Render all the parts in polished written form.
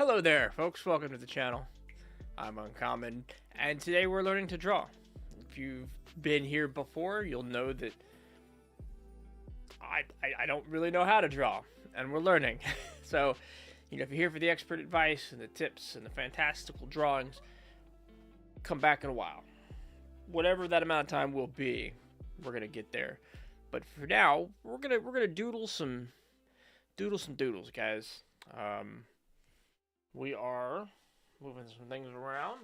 Hello there, folks. Welcome to the channel. I'm Uncommon, and today we're learning to draw. If you've been here before, you'll know that I don't really know how to draw, and we're learning. So, if you're here for the expert advice and the tips and the fantastical drawings, come back in a while. Whatever that amount of time will be, we're gonna get there. But for now, we're gonna doodle some doodles, guys. We are moving some things around.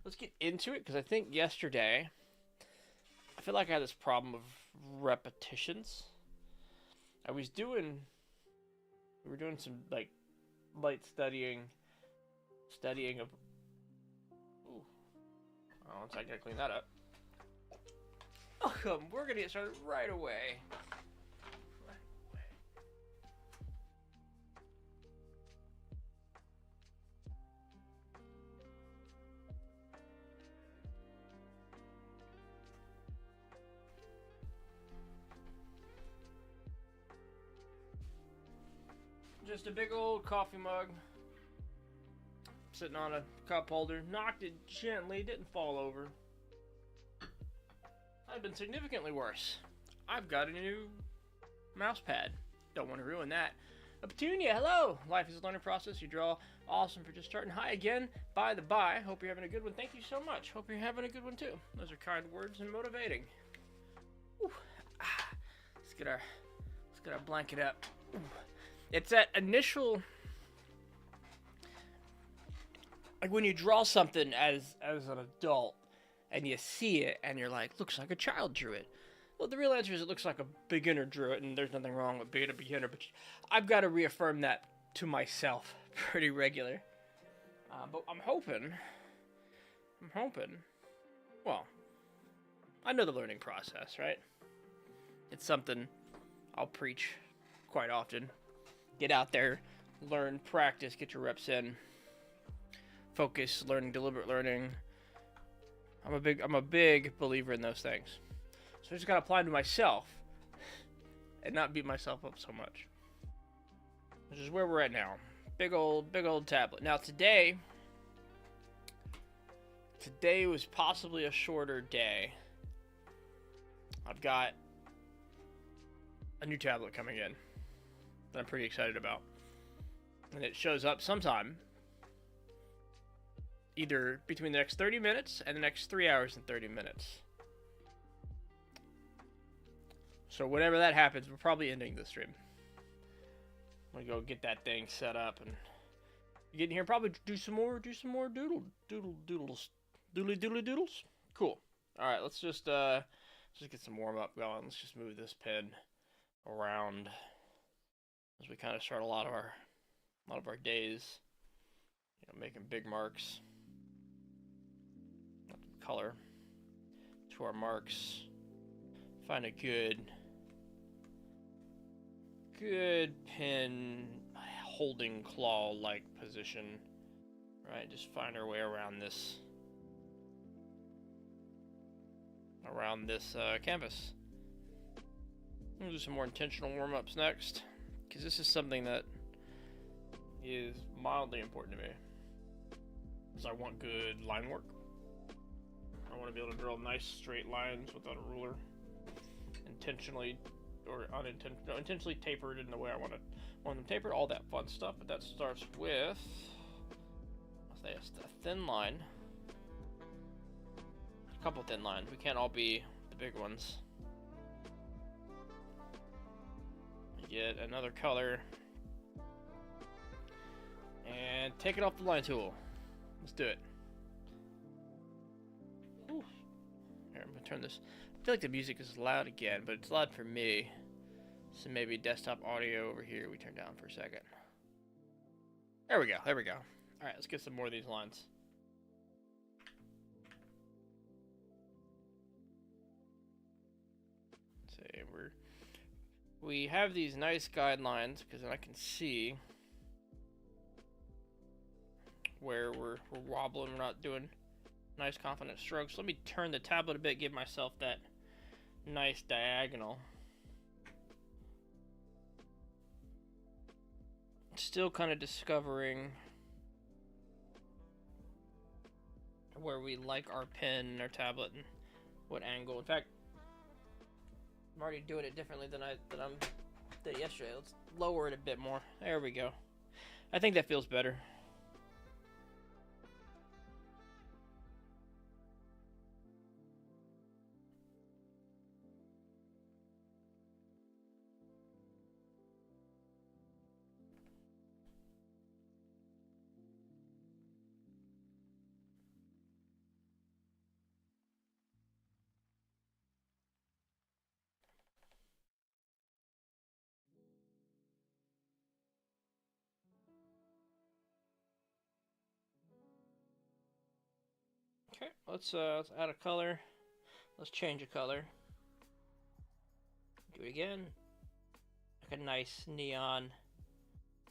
Let's get into it, because I think yesterday I feel like I had this problem of repetitions. We were doing some like light studying of. Ooh, oh, I gotta clean that up. Welcome. We're gonna get started right away. Just a big old coffee mug sitting on a cup holder. Knocked it gently, didn't fall over. I've been significantly worse. I've got a new mouse pad. Don't want to ruin that. A Petunia, hello! Life is a learning process. You draw awesome for just starting. Hi again. By the by, hope you're having a good one. Thank you so much. Hope you're having a good one too. Those are kind words and motivating. Let's get our blanket up. It's that initial, like when you draw something as an adult and you see it and you're like, looks like a child drew it. Well, the real answer is it looks like a beginner drew it, and there's nothing wrong with being a beginner, but I've got to reaffirm that to myself pretty regular. But I'm hoping, well, I know the learning process, right? It's something I'll preach quite often. Get out there, learn, practice, get your reps in. Focus, learning, deliberate learning. I'm a big believer in those things. So I just gotta apply them to myself and not beat myself up so much. Which is where we're at now. Big old tablet. Now today was possibly a shorter day. I've got a new tablet coming in that I'm pretty excited about. And it shows up sometime either between the next 30 minutes and the next 3 hours and 30 minutes. So whenever that happens, we're probably ending the stream. I'm gonna go get that thing set up and get in here, probably do some more doodles. Cool. Alright, let's just get some warm up going. Let's just move this pen around as we kind of start a lot of our days, making big marks. Color to our marks. Find a good pen holding claw-like position. Right, just find our way around this canvas. We'll do some more intentional warm-ups next, because this is something that is mildly important to me. Because I want good line work. I want to be able to draw nice straight lines without a ruler. Intentionally or intentionally tapered in the way I want them tapered. All that fun stuff. But that starts with a thin line. A couple thin lines. We can't all be the big ones. Get another color. And take it off the line tool. Let's do it. Ooh. Here, I'm gonna turn this. I feel like the music is loud again, but it's loud for me. So maybe desktop audio over here we turn down for a second. There we go. Alright, let's get some more of these lines. Let's see, we have these nice guidelines, because then I can see where we're wobbling, we're not doing nice confident strokes. Let me turn the tablet a bit, give myself that nice diagonal. Still kind of discovering where we like our pen and our tablet and what angle. In fact, I'm already doing it differently than I did yesterday. Let's lower it a bit more. There we go. I think that feels better. Okay, let's add a color. Let's change a color. Do it again. Like a nice neon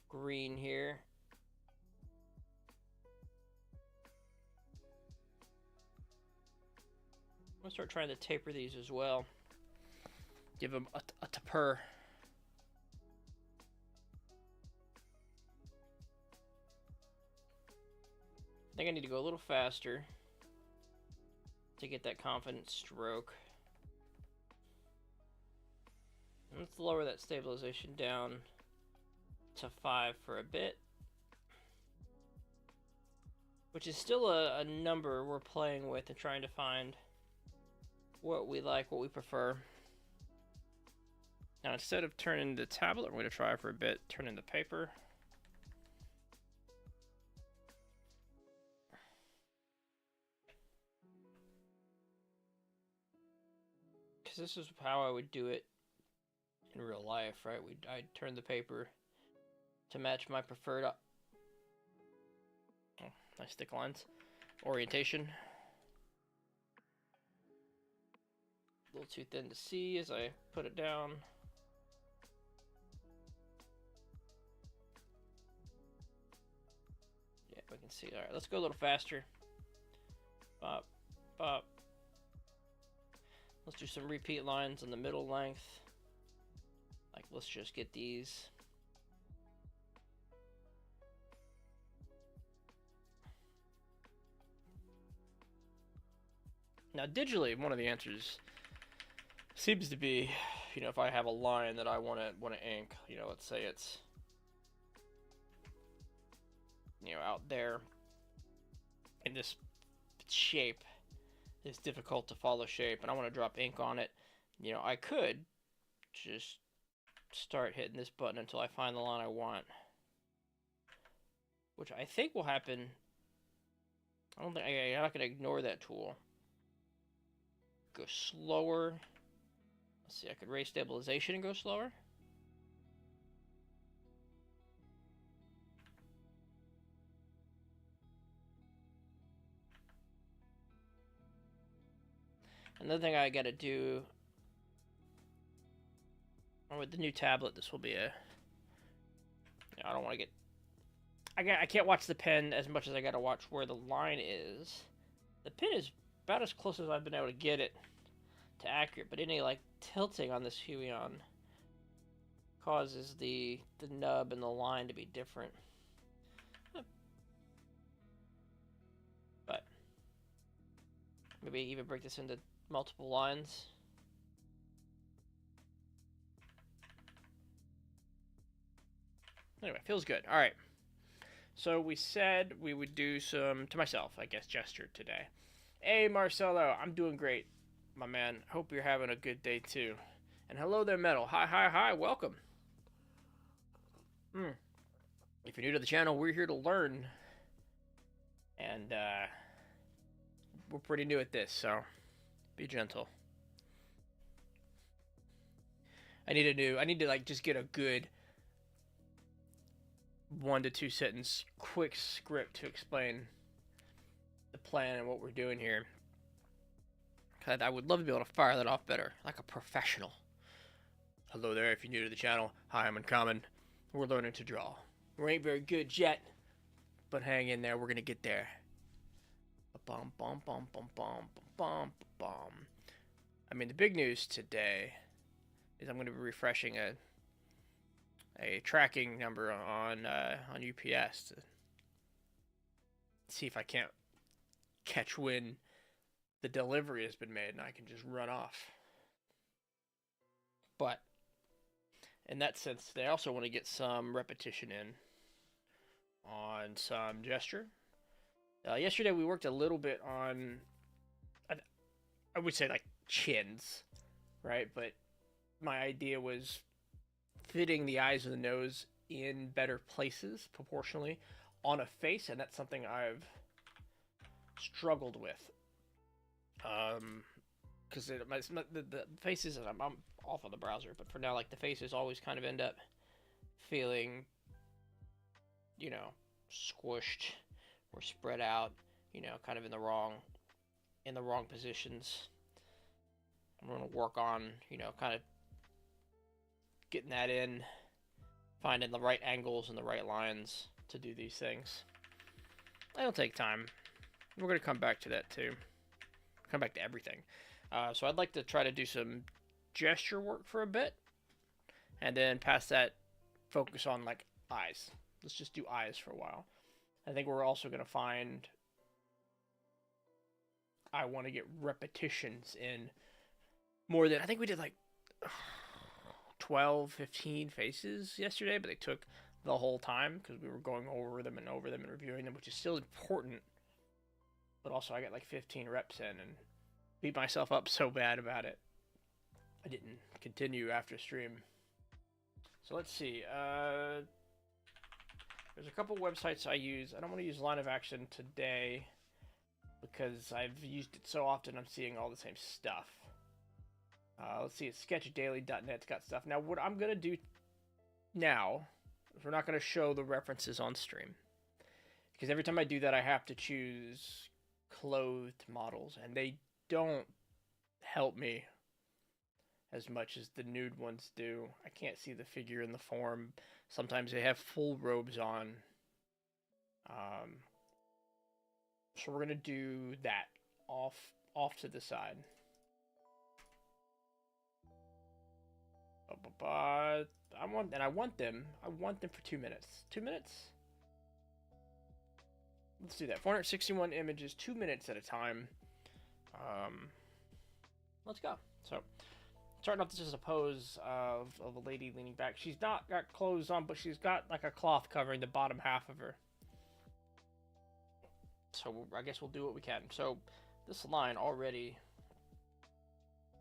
green here. I'm gonna start trying to taper these as well. Give them a taper. I think I need to go a little faster to get that confident stroke. Let's lower that stabilization down to 5 for a bit, which is still a number we're playing with and trying to find what we like, what we prefer. Now, instead of turning the tablet, we're going to try for a bit, turning the paper. Because this is how I would do it in real life, right? I'd turn the paper to match my preferred nice thick lines orientation. A little too thin to see as I put it down. Yeah, we can see. All right, let's go a little faster. Bop, bop. Let's do some repeat lines on the middle length. Like, let's just get these. Now, digitally, one of the answers seems to be, you know, if I have a line that I want to ink, you know, let's say it's, you know, out there in this shape, this difficult to follow shape, and I want to drop ink on it, you know, I could just start hitting this button until I find the line I want, which I think will happen. I'm not going to ignore that tool. Go slower. Let's see, I could raise stabilization and go slower. Another thing I gotta do, with the new tablet, this will be a, I don't want to get, I can't watch the pen as much as I gotta watch where the line is. The pen is about as close as I've been able to get it to accurate, but any like tilting on this Huion causes the nub and the line to be different. But maybe even break this into multiple lines. Anyway, feels good. All right. So we said we would do some, to myself, I guess, gesture today. Hey, Marcelo, I'm doing great, my man. Hope you're having a good day, too. And hello there, Metal. Hi, hi, hi. Welcome. If you're new to the channel, we're here to learn. And we're pretty new at this, so be gentle. I need to like just get a good 1 to 2 sentence quick script to explain the plan and what we're doing here. Cause I would love to be able to fire that off better, like a professional. Hello there, if you're new to the channel. Hi, I'm Uncommon. We're learning to draw. We ain't very good yet, but hang in there. We're gonna get there. Bum bum bum bum bum bum bum. I mean, the big news today is I'm gonna be refreshing a tracking number on UPS to see if I can't catch when the delivery has been made and I can just run off. But in that sense, they also want to get some repetition in on some gesture. Yesterday we worked a little bit on, I would say like chins, right? But my idea was fitting the eyes and the nose in better places proportionally on a face, and that's something I've struggled with. Because the faces, I'm off of the browser, but for now, like the faces always kind of end up feeling, you know, squished or spread out, you know, kind of in the wrong positions. I'm going to work on, you know, kind of getting that in, finding the right angles and the right lines to do these things. It'll take time. We're going to come back to that too. Come back to everything. So I'd like to try to do some gesture work for a bit, and then past that, focus on like eyes. Let's just do eyes for a while. I think we're also going to find I want to get repetitions in more than, I think we did like 12, 15 faces yesterday, but they took the whole time because we were going over them and reviewing them, which is still important. But also I got like 15 reps in and beat myself up so bad about it, I didn't continue after stream. So let's see. There's a couple websites I use. I don't want to use Line of Action today because I've used it so often I'm seeing all the same stuff. Let's see, it's sketchdaily.net's got stuff. Now, what I'm going to do now is we're not going to show the references on stream, because every time I do that, I have to choose clothed models, and they don't help me as much as the nude ones do. I can't see the figure in the form. Sometimes they have full robes on. So we're going to do that off to the side. I want them for 2 minutes. 2 minutes? Let's do that. 461 images, 2 minutes at a time. Let's go. So, starting off, this is a pose of a lady leaning back. She's not got clothes on, but she's got like a cloth covering the bottom half of her. So I guess we'll do what we can. So this line already,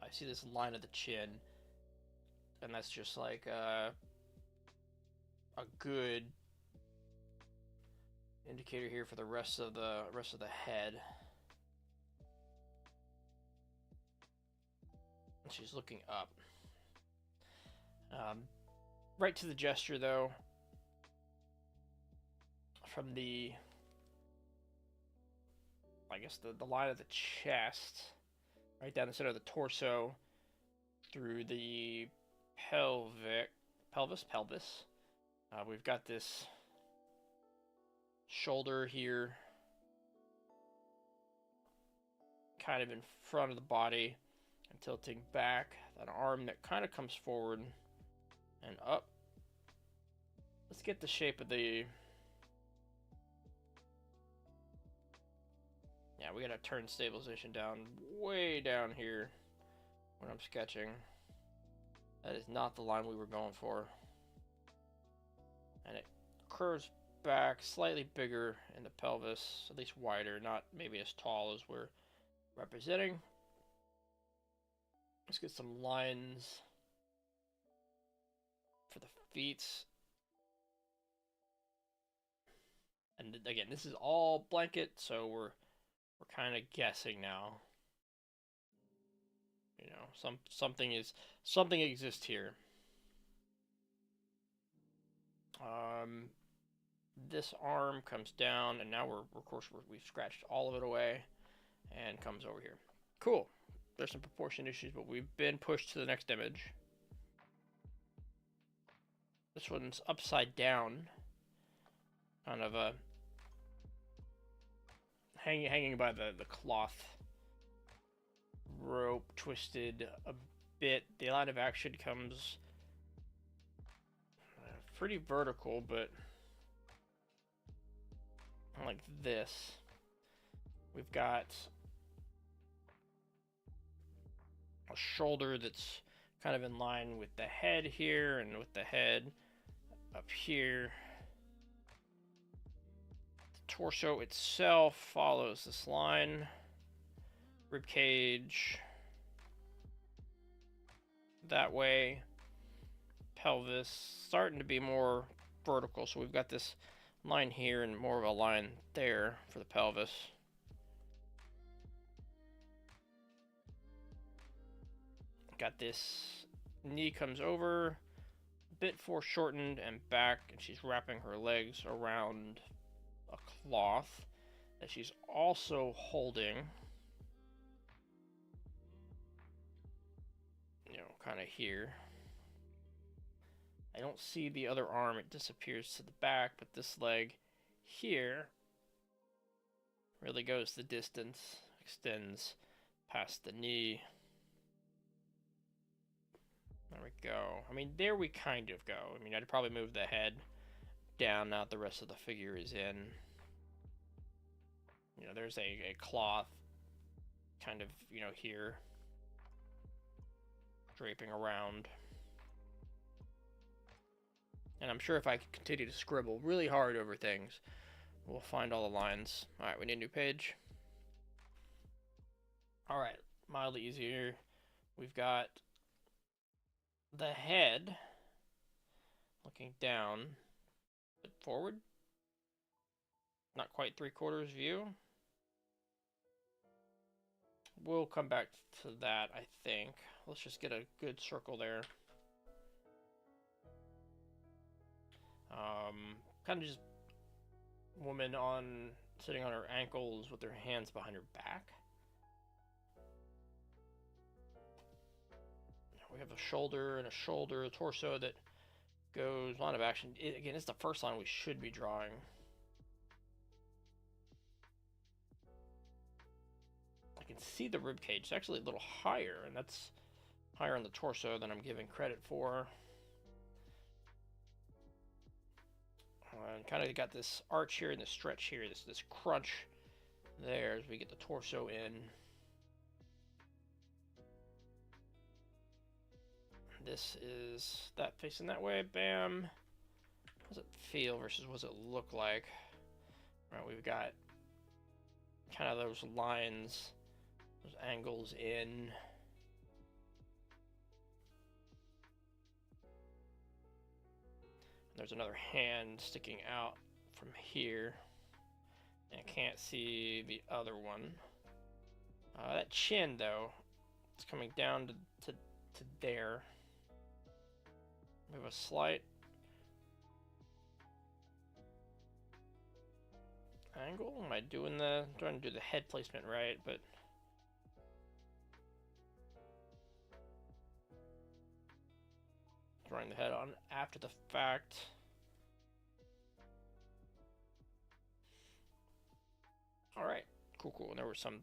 I see this line of the chin, and that's just like a good indicator here for the rest of the head. She's looking up. Right to the gesture though, from the, I guess the line of the chest, right down the center of the torso, through the pelvis. We've got this shoulder here, kind of in front of the body and tilting back. That arm that kind of comes forward and up. Let's get the shape of the, yeah, we gotta turn stabilization down, way down here when I'm sketching. That is not the line we were going for. And it curves back, slightly bigger in the pelvis, at least wider, not maybe as tall as we're representing. Let's get some lines for the feet. And again, this is all blanket, so we're kind of guessing now. You know, something exists here. This arm comes down, and now we've scratched all of it away, and comes over here. Cool. There's some proportion issues, but we've been pushed to the next image. This one's upside down, kind of a hanging by the cloth rope, twisted a bit. The line of action comes pretty vertical, but like this. We've got a shoulder that's kind of in line with the head here, and with the head up here. The torso itself follows this line. Rib cage that way. Pelvis starting to be more vertical, so we've got this line here and more of a line there for the pelvis. Got this knee comes over, a bit foreshortened and back, and she's wrapping her legs around a cloth that she's also holding, kind of here. I don't see the other arm, it disappears to the back, but this leg here really goes the distance, extends past the knee. There we go. I mean, there we kind of go. I mean, I'd probably move the head down, now that the rest of the figure is in. There's a cloth kind of, here, draping around. And I'm sure if I continue to scribble really hard over things, we'll find all the lines. Alright, we need a new page. Alright, mildly easier. We've got the head looking down, but forward. Not quite 3/4 view. We'll come back to that, I think. Let's just get a good circle there. Kind of just woman sitting on her ankles with her hands behind her back. We have a shoulder and a shoulder, a torso that goes, line of action. Again, it's the first line we should be drawing. I can see the rib cage. It's actually a little higher, and that's higher on the torso than I'm giving credit for. And kind of got this arch here and this stretch here, this crunch there as we get the torso in. This is that facing that way, bam. How does it feel versus what does it look like? Right, we've got kind of those lines, those angles in. There's another hand sticking out from here. And I can't see the other one. That chin, though, it's coming down to there. We have a slight angle. Am I trying to do the head placement right, but drawing the head on after the fact. Alright, cool. And there were some,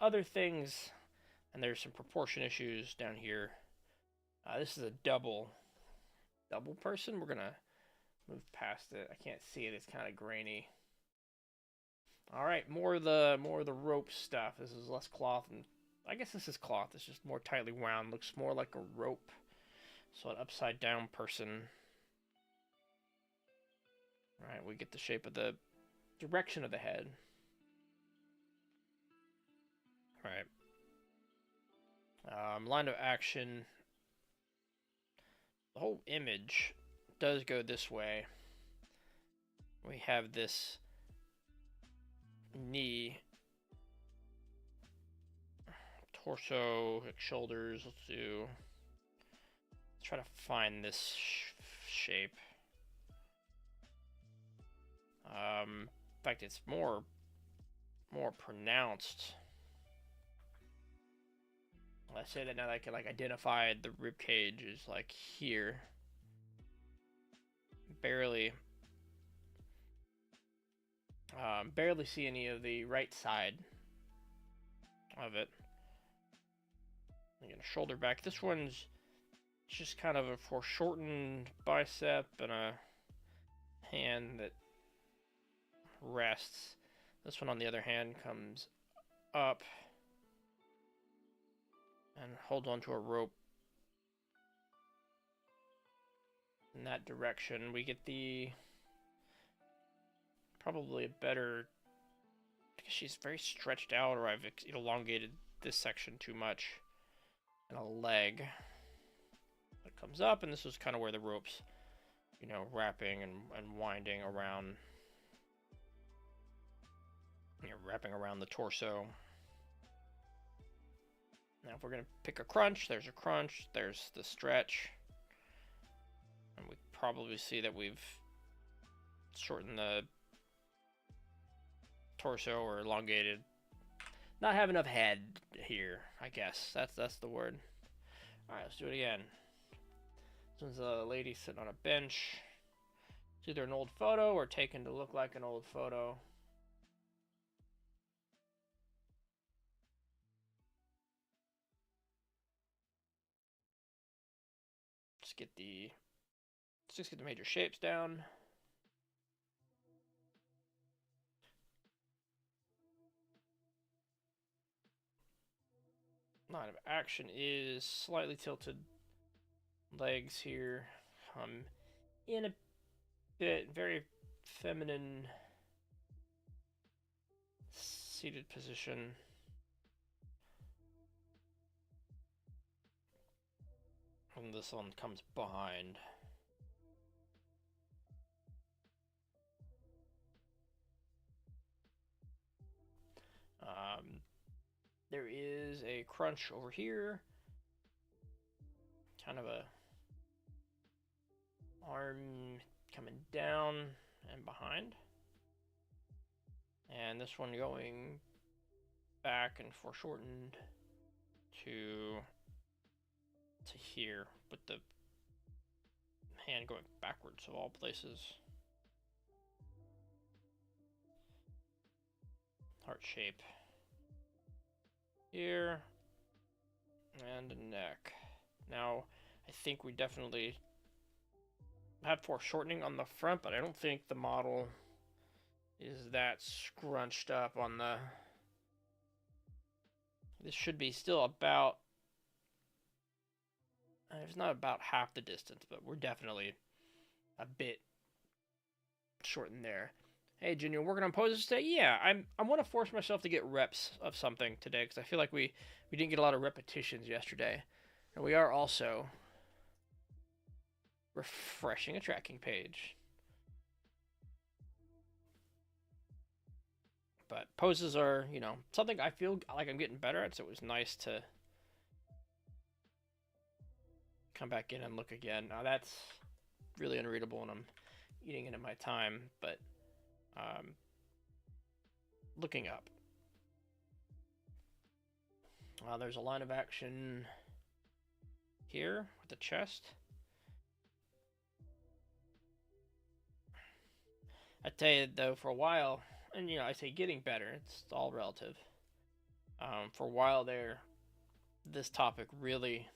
other things, and there's some proportion issues down here. This is a double person. We're gonna move past it. I can't see it. It's kind of grainy. All right, more of the rope stuff. This is less cloth, and I guess this is cloth. It's just more tightly wound. Looks more like a rope. So an upside down person. All right, we get the shape of the direction of the head. All right. Line of action. The whole image does go this way. We have this knee, torso, shoulders. Let's try to find this shape. In fact, it's more pronounced. I say that now that I can identify the rib cage is here. Barely see any of the right side of it. Again, shoulder back. This one's just kind of a foreshortened bicep and a hand that rests. This one, on the other hand, comes up and holds onto a rope in that direction. We get the probably a better, because she's very stretched out, or I've elongated this section too much. And a leg that comes up, and this is kind of where the rope's, you know, wrapping and winding around, you know, wrapping around the torso. Now if we're gonna pick a crunch, there's the stretch, and we probably see that we've shortened the torso or elongated. Not have enough head here, I guess. That's the word. Alright, let's do it again. This one's a lady sitting on a bench. It's either an old photo or taken to look like an old photo. Just get the major shapes down. Line of action is slightly tilted legs here. In a bit, very feminine seated position. And this one comes behind. There is a crunch over here. Kind of a arm coming down and behind. And this one going back and foreshortened to here, with the hand going backwards of all places. Heart shape here, and a neck. Now, I think we definitely have foreshortening on the front, but I don't think the model is that scrunched up on the... This should be still about... It's not about half the distance, but we're definitely a bit shortened there. Hey, Junior, working on poses today? Yeah, I want to force myself to get reps of something today, because I feel like we didn't get a lot of repetitions yesterday. And we are also refreshing a tracking page. But poses are, you know, something I feel like I'm getting better at, so it was nice to come back in and look again. Now that's really unreadable and I'm eating into my time, but looking up. There's a line of action here with the chest. I tell you though, for a while, and you know, I say getting better, it's all relative. For a while there, this topic really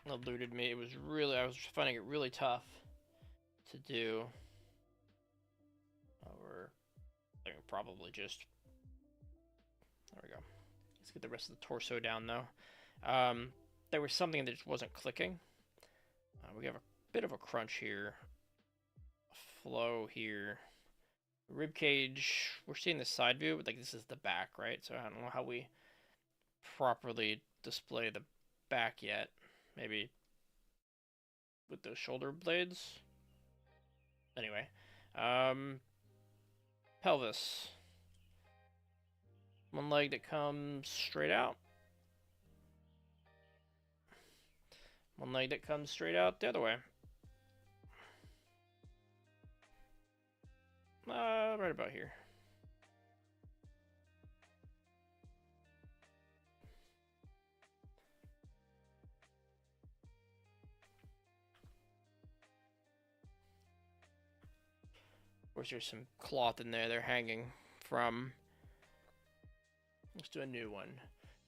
eluded me. I was finding it really tough to do. I think probably just, there we go. Let's get the rest of the torso down though. There was something that just wasn't clicking. We have a bit of a crunch here, a flow here. Rib cage, we're seeing the side view, but like this is the back, right? So I don't know how we properly display the back yet. Maybe with those shoulder blades. Anyway, pelvis. One leg that comes straight out. One leg that comes straight out the other way. Right about here. Of course, there's some cloth in there they're hanging from. Let's do a new one.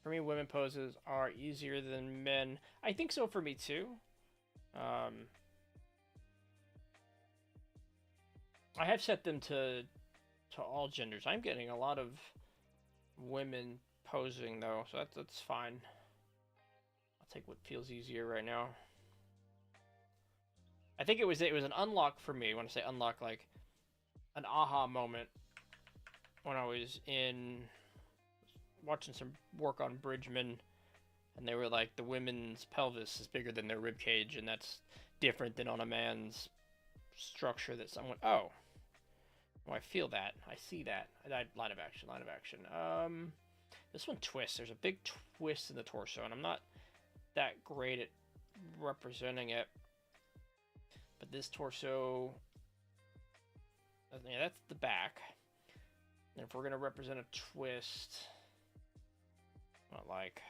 For me, women poses are easier than men. I think so for me too. I have set them to to all genders. I'm getting a lot of women posing though, so that's fine. I'll take what feels easier right now. I think it was an unlock for me. When I say unlock, like an aha moment when I was watching some work on Bridgman, and they were like, the women's pelvis is bigger than their rib cage, and that's different than on a man's structure. That someone, oh, I feel that, I see that. Line of action. This one twists. There's a big twist in the torso, and I'm not that great at representing it. But this torso, yeah, that's the back. And if we're gonna represent a twist, not like,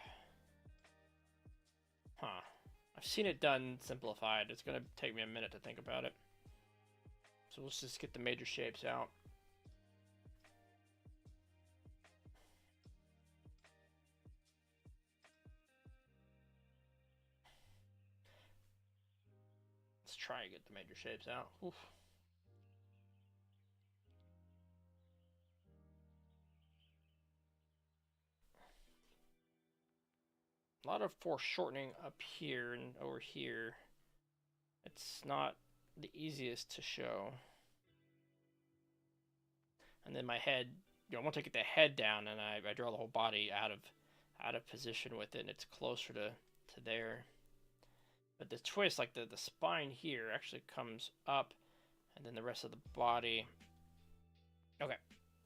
I've seen it done simplified. It's gonna take me a minute to think about it. So let's just get the major shapes out. Let's try and get the major shapes out. Oof. A lot of foreshortening up here and over here. It's not the easiest to show. And then my head, once I get the head down and I draw the whole body out of position with it, and it's closer to there. But the twist, like the spine here, actually comes up, and then the rest of the body. Okay,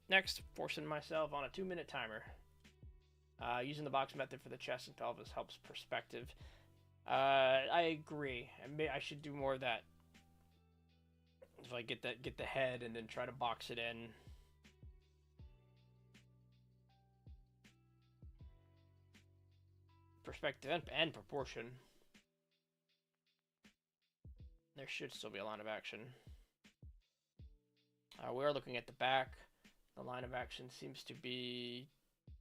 next, forcing myself on a 2-minute timer. Using the box method for the chest and pelvis helps perspective. I agree. I should do more of that. If I get the head and then try to box it in. Perspective and proportion. There should still be a line of action. We are looking at the back. The line of action seems to be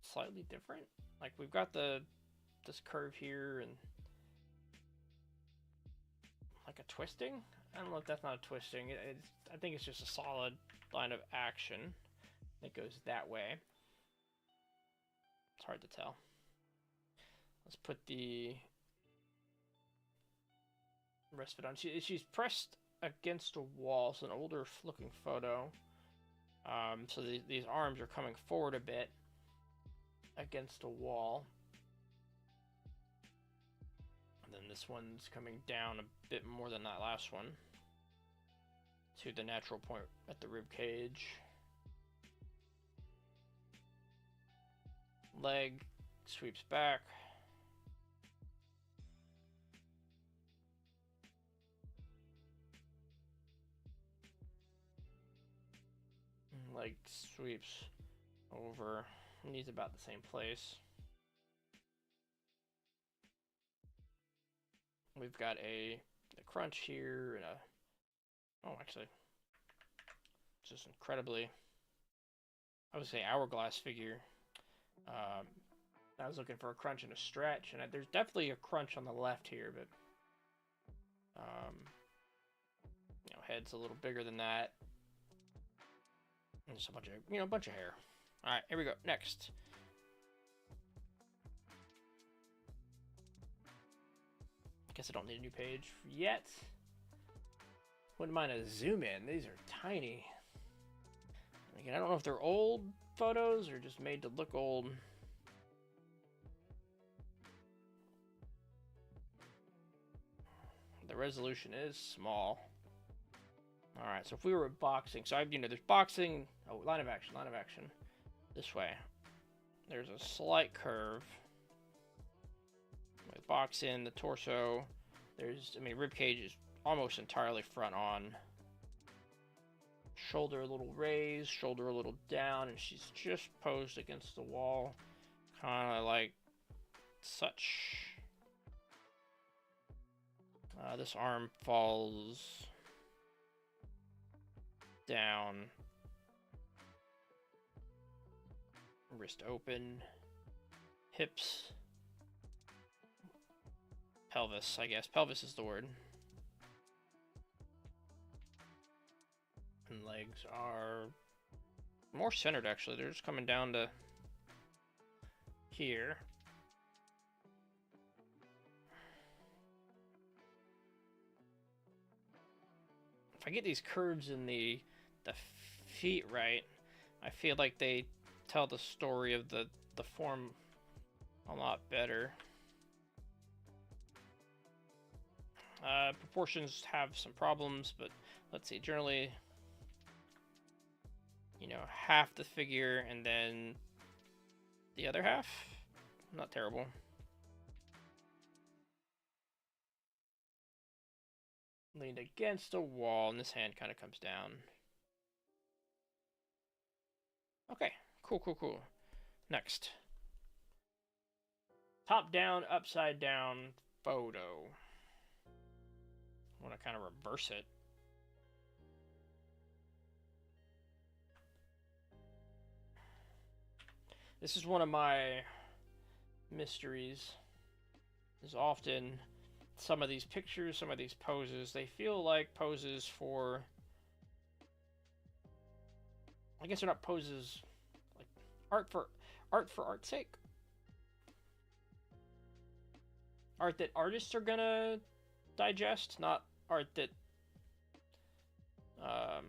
slightly different. Like we've got this curve here and like a twisting. I don't know if that's not a twisting. I think it's just a solid line of action that goes that way. It's hard to tell. Let's put the rest of it on. She's pressed against a wall. It's an older looking photo. So these arms are coming forward a bit against a wall. And then this one's coming down a bit more than that last one to the natural point at the rib cage. Leg sweeps back. Leg sweeps over. Knees about the same place. We've got a crunch here and actually, just incredibly, I would say hourglass figure. I was looking for a crunch and a stretch, and there's definitely a crunch on the left here, but head's a little bigger than that. And just a bunch of hair. All right, here we go. Next. I guess I don't need a new page yet. Wouldn't mind a zoom in. These are tiny. Again, I don't know if they're old photos or just made to look old. The resolution is small. All right, so if we were boxing, so there's boxing. Oh, line of action. This way. There's a slight curve. With box in the torso. Rib cage is almost entirely front on. Shoulder a little raised, shoulder a little down, and she's just posed against the wall, kind of like such. This arm falls down, wrist open, hips, pelvis, I guess. Pelvis is the word. And legs are more centered, actually. They're just coming down to here. If I get these curves in the feet right, I feel like they tell the story of the form a lot better. Proportions have some problems, but let's see. Generally, you know, half the figure and then the other half. Not terrible. Leaned against a wall, and this hand kind of comes down. Okay, cool. Next. Top down, upside down photo. I want to kind of reverse it. This is one of my mysteries. Is often some of these pictures, some of these poses, they feel like poses for, I guess they're not poses like art for art's sake. Art that artists are gonna digest, not art that I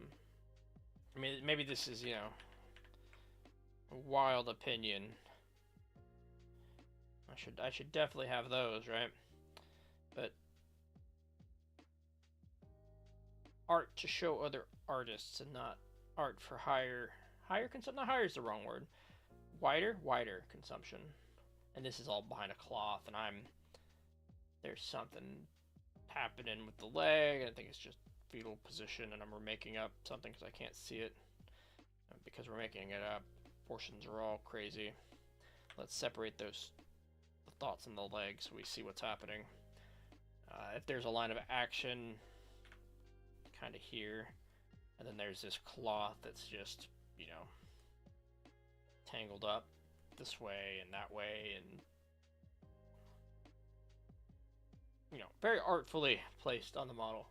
mean, maybe this is, you know, a wild opinion. I should definitely have those, right? But art to show other artists and not art for higher consumption. Not higher is the wrong word. Wider consumption. And this is all behind a cloth, and there's something happening with the leg. I think it's just fetal position, and I'm making up something because I can't see it. And because we're making it up, portions are all crazy. Let's separate the thoughts in the leg so we see what's happening. If there's a line of action kind of here, and then there's this cloth that's just, you know, tangled up this way and that way, and, you know, very artfully placed on the model.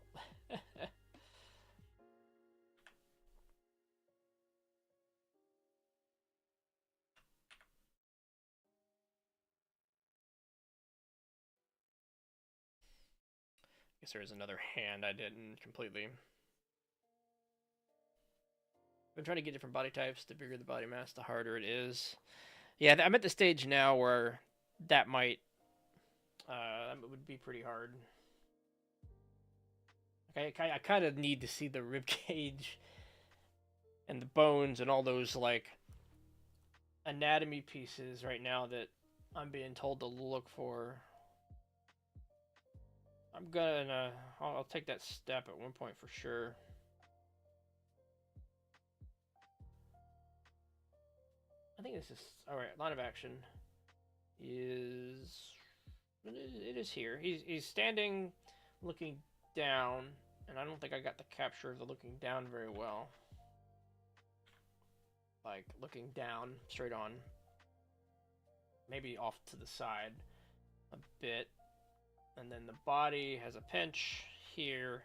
Guess there is another hand I didn't completely. I'm trying to get different body types. The bigger the body mass, the harder it is. Yeah, I'm at the stage now where that would be pretty hard. I kind of need to see the rib cage and the bones and all those like anatomy pieces right now that I'm being told to look for. I'm gonna I'll take that step at one point for sure. I think this is all right. Line of action is it is here. He's standing, looking down, and I don't think I got the capture of the looking down very well. Like looking down straight on, maybe off to the side a bit. And then the body has a pinch here.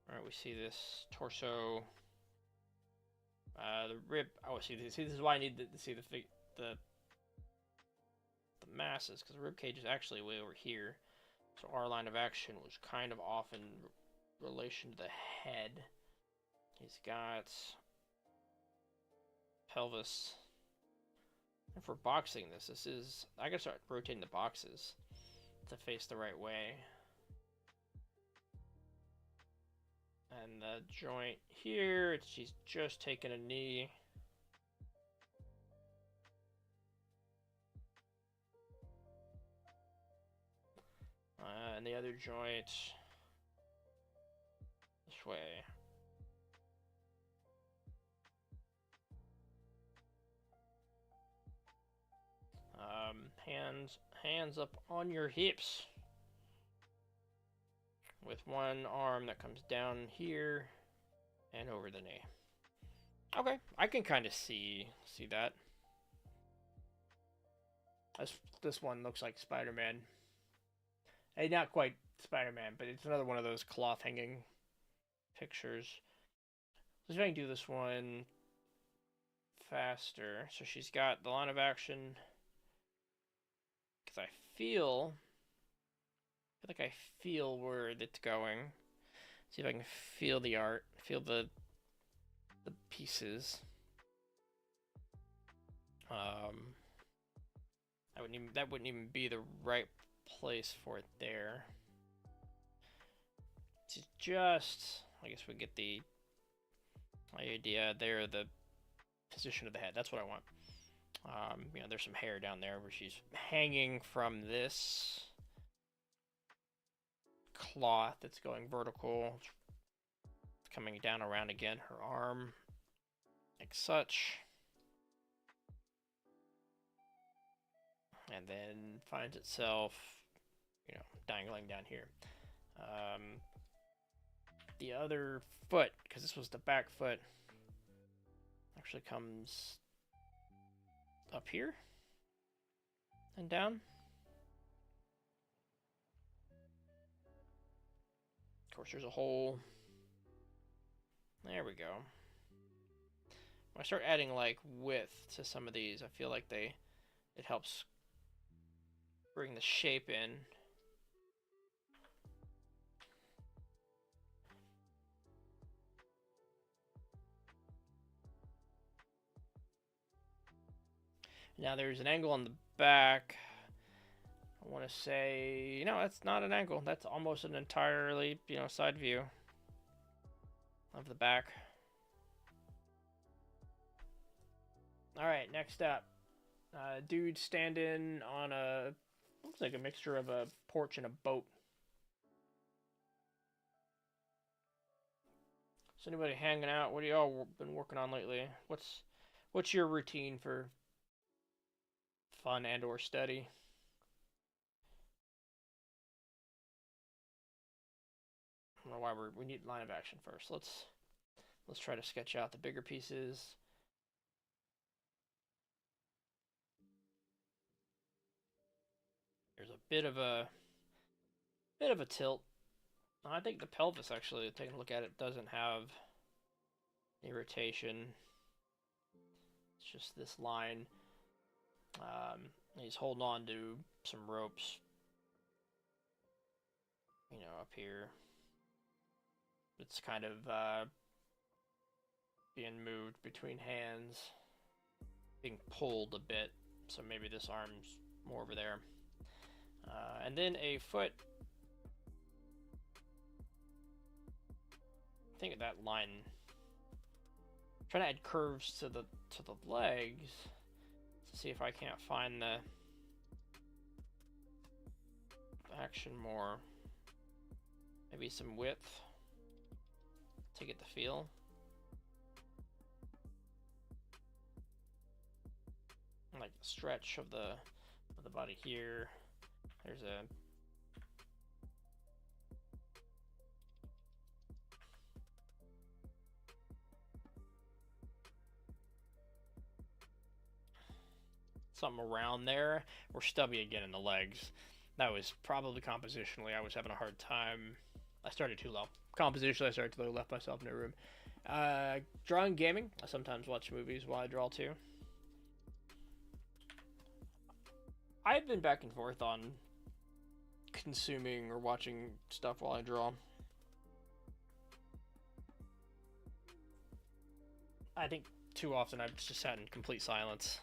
All right, we see this torso. The rib. Oh, see, this is why I need to see the masses, because the rib cage is actually way over here. So our line of action was kind of off in relation to the head. He's got pelvis. And for boxing this is, I gotta start rotating the boxes to face the right way. And the joint here, she's just taking a knee. And the other joint this way. Hands up on your hips. With one arm that comes down here and over the knee. Okay, I can kind of see that. This one looks like Spider-Man. Hey, not quite Spider-Man, but it's another one of those cloth hanging pictures. Let's see if I can do this one faster. So she's got the line of action. Because I feel like I feel where it's going. See if I can feel the art, feel the pieces. That wouldn't even be the right place for it there. To just, I guess we get the idea there, the position of the head. That's what I want. You know, there's some hair down there where she's hanging from this cloth that's going vertical. It's coming down around again, her arm, like such. And then finds itself, you know, dangling down here. The other foot, because this was the back foot, actually comes up here and down. Of course, there's a hole. There we go. When I start adding like width to some of these, I feel like it helps bring the shape in. Now there's an angle on the back. I want to say, no, that's not an angle. That's almost an entirely, you know, side view of the back. All right, next up, dude standing on a, looks like a mixture of a porch and a boat. Is anybody hanging out? What do y'all been working on lately? What's your routine for fun and or study? I don't know why we need line of action first. Let's try to sketch out the bigger pieces. There's a bit of a tilt. I think the pelvis, actually, taking a look at it, doesn't have any rotation. It's just this line. He's holding on to some ropes, you know, up here. It's kind of being moved between hands, being pulled a bit, so maybe this arm's more over there. And then a foot. I think of that line. I'm trying to add curves to the legs to see if I can't find the action more. Maybe some width to get the feel. Like the stretch of the body here. There's a something around there. We're stubby again in the legs. That was probably compositionally. I was having a hard time. I started too low. Compositionally, I started too low. Left myself in a room. Drawing, gaming. I sometimes watch movies while I draw too. I've been back and forth on consuming or watching stuff while I draw. I think too often I've just sat in complete silence.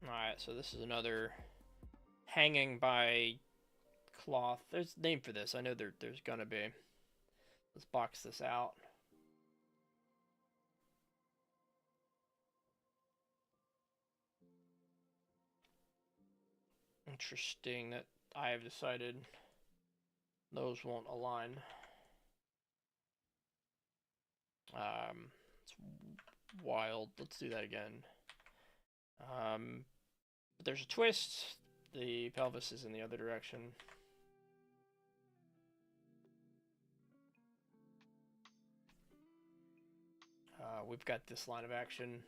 Alright, so this is another hanging by cloth. There's a name for this. I know there's gonna be. Let's box this out. Interesting that I have decided those won't align. It's wild. Let's do that again. But there's a twist. The pelvis is in the other direction. We've got this line of action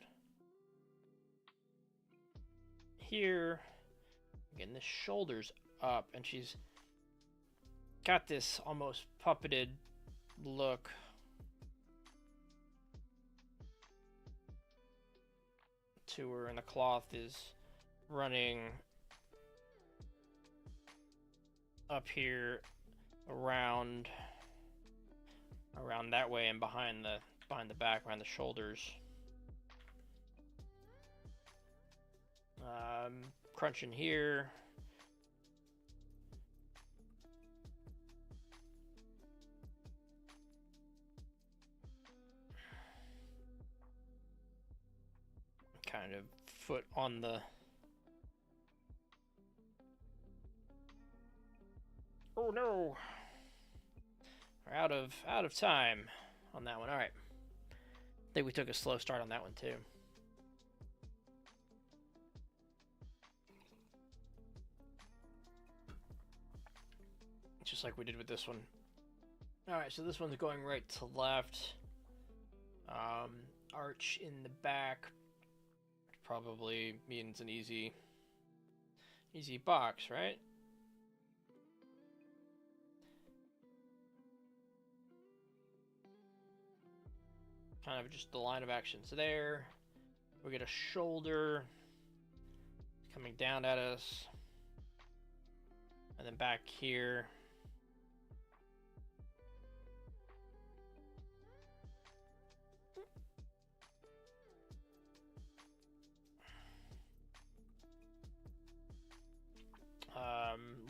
here. Again, the shoulder's up, and she's got this almost puppeted look. To her, and the cloth is running up here around that way and behind the back, around the shoulders. Crunching here. Kind of foot on the... Oh no! We're out of time on that one. All right. I think we took a slow start on that one too. Just like we did with this one. All right, so this one's going right to left. Arch in the back probably means an easy box, right? Kind of just the line of actions there. We get a shoulder coming down at us, and then back here.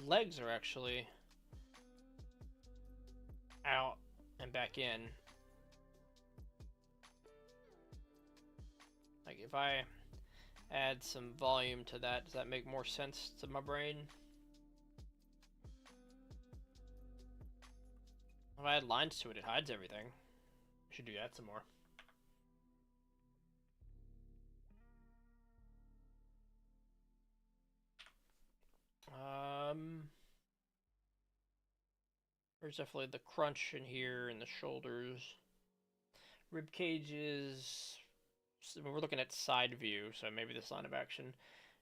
Legs are actually out and back in. Like if I add some volume to that, does that make more sense to my brain? If I add lines to it, it hides everything. I should do that some more. There's definitely the crunch in here and the shoulders. Rib cages. So we're looking at side view, so maybe this line of action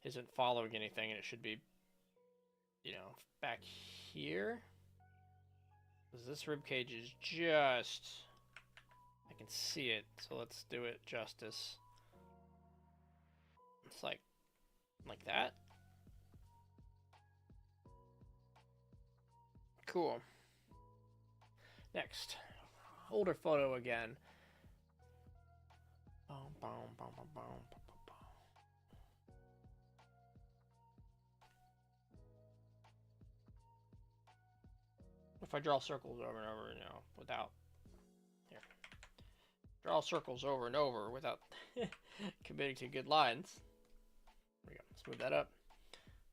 isn't following anything, and it should be, you know, back here. Because this rib cage is just... I can see it, so let's do it justice. It's like that. Cool. Next, older photo again. If I draw circles over and over, you know, without here, draw circles over and over without committing to good lines. There we go. Let's move that up.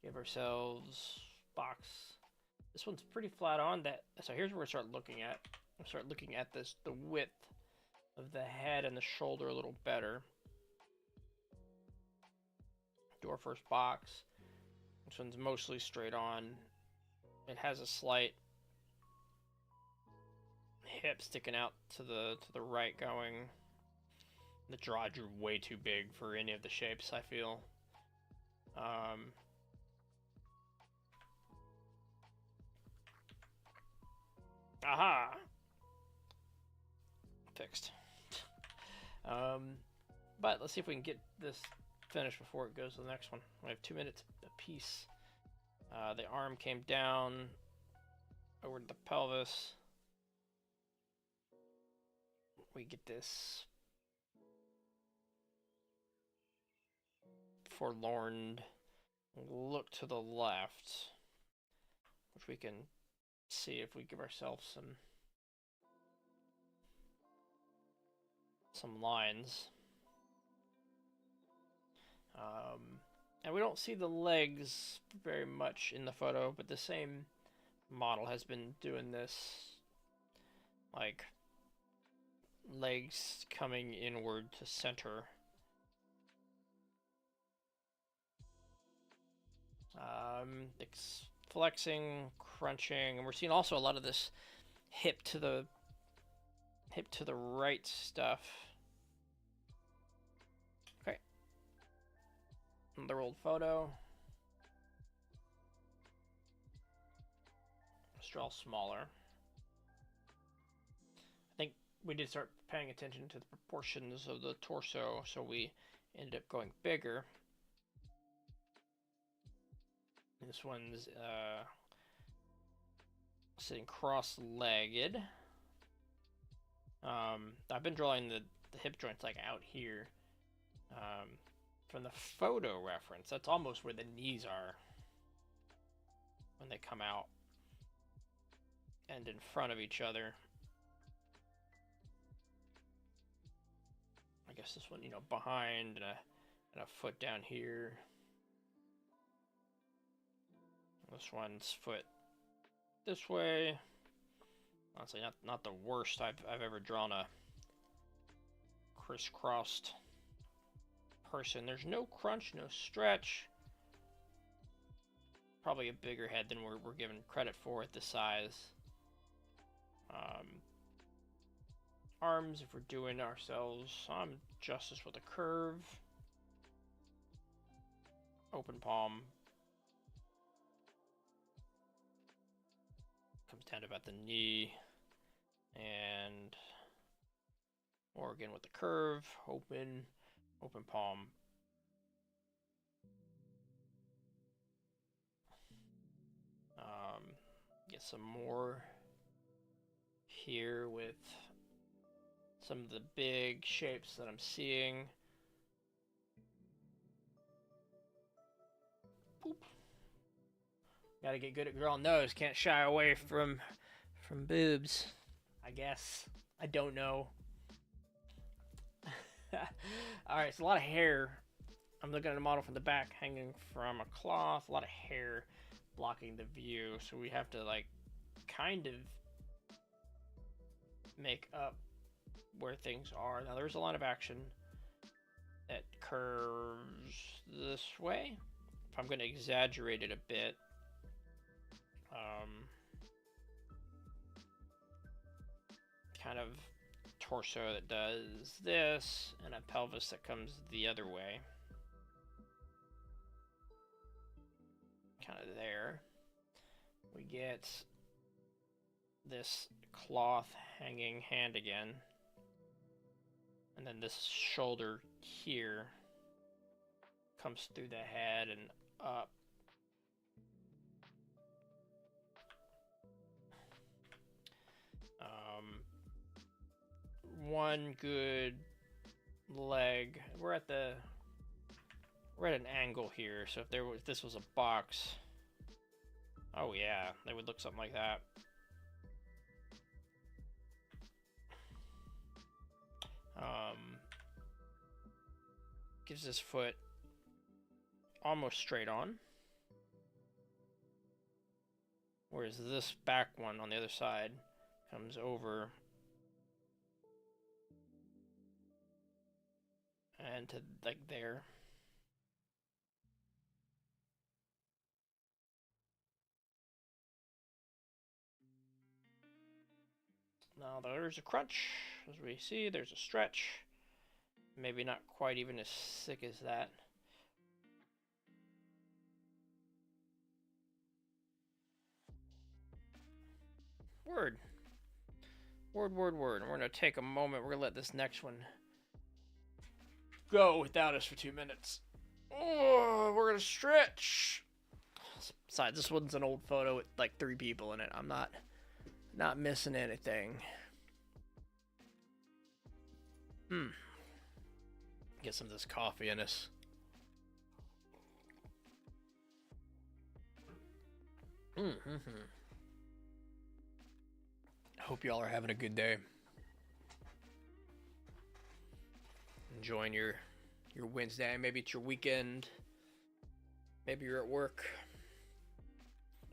Give ourselves box. This one's pretty flat on that. So here's where we start looking at. We'll start looking at this, the width of the head and the shoulder a little better. Do our first box. This one's mostly straight on. It has a slight hip sticking out to the right going. The draw drew way too big for any of the shapes, I feel. Aha! Fixed. But let's see if we can get this finished before it goes to the next one. We have 2 minutes apiece. The arm came down over to the pelvis. We get this forlorn look to the left, which we can see if we give ourselves some lines. And we don't see the legs very much in the photo, but the same model has been doing this, like legs coming inward to center. Flexing, crunching, and we're seeing also a lot of this hip to the right stuff. Okay. Another old photo. Let's draw smaller. I think we did start paying attention to the proportions of the torso, so we ended up going bigger. This one's sitting cross-legged. I've been drawing the hip joints like out here. From the photo reference, that's almost where the knees are when they come out and in front of each other. I guess this one, you know, behind and a foot down here. This one's foot this way. Honestly, not the worst I've ever drawn a crisscrossed person. There's no crunch, no stretch. Probably a bigger head than we're given credit for at this size. Arms, if we're doing ourselves some justice with a curve. Open palm. Comes down to about the knee. And more again with the curve. Open palm. Get some more here with some of the big shapes that I'm seeing. Boop. Gotta get good at drawing those. Can't shy away from boobs, I guess. I don't know. Alright, so a lot of hair. I'm looking at a model from the back hanging from a cloth. A lot of hair blocking the view. So we have to, like, kind of make up where things are. Now, there's a lot of action that curves this way. If I'm going to exaggerate it a bit, kind of torso that does this, and a pelvis that comes the other way. Kind of there. We get this cloth hanging hand again. And then this shoulder here comes through the head and up. One good leg. We're at an angle here, so if this was a box, oh yeah, they would look something like that. Gives this foot almost straight on, whereas this back one on the other side comes over and to like there. Now there's a crunch, as we see, there's a stretch. Maybe not quite even as thick as that. Word. Word. And we're going to take a moment. We're going to let this next one go without us for 2 minutes. Oh, we're going to stretch. Besides, this one's an old photo with like 3 people in it. I'm not missing anything. Get some of this coffee in us. I hope y'all are having a good day. Enjoying your Wednesday. Maybe it's your weekend. Maybe you're at work.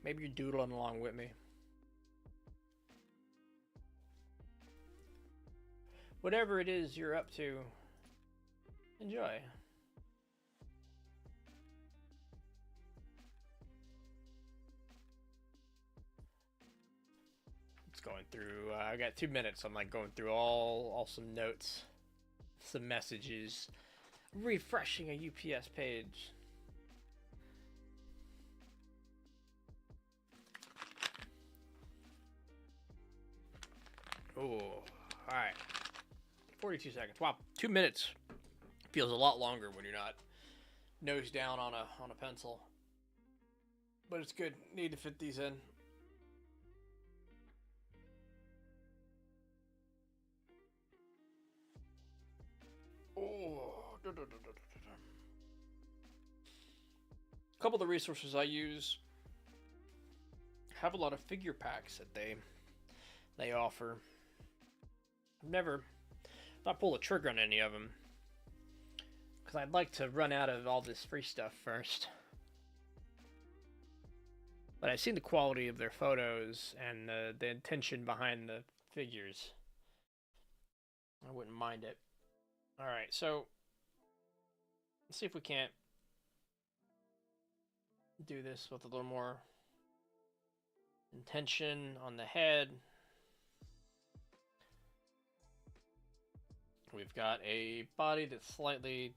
Maybe you're doodling along with me. Whatever it is you're up to, enjoy. It's going through, I got 2 minutes. I'm like going through all some notes, some messages, refreshing a UPS page. Oh, all right. 42 seconds. Wow, 2 minutes feels a lot longer when you're not nose down on a pencil. But it's good. Need to fit these in. Oh, a couple of the resources I use have a lot of figure packs that they offer. I've never not pulled a trigger on any of them because I'd like to run out of all this free stuff first. But I've seen the quality of their photos and the intention behind the figures. I wouldn't mind it. All right, so let's see if we can't do this with a little more intention on the head. We've got a body that's slightly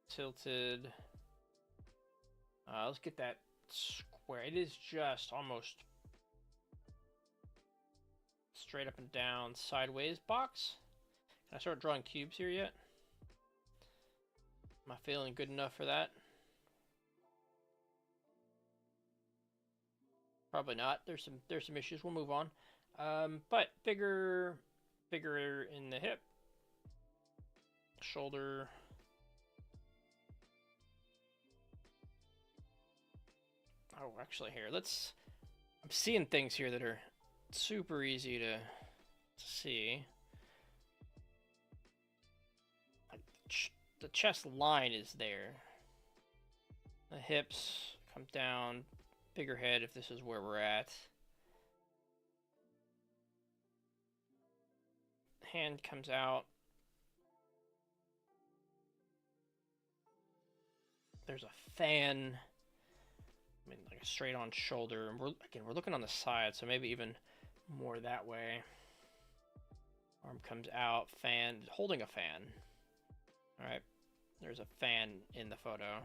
tilted. Let's get that square. It is just almost straight up and down sideways box. Can I start drawing cubes here yet? Am I feeling good enough for that? Probably not. There's some issues. We'll move on. But bigger in the hip, shoulder. Oh, actually, here. I'm seeing things here that are super easy to see. The chest line is there. The hips come down. Bigger head if this is where we're at. Hand comes out. There's a fan. I mean, like a straight on shoulder. And we're looking on the side, so maybe even more that way. Arm comes out, fan, holding a fan. All right, there's a fan in the photo.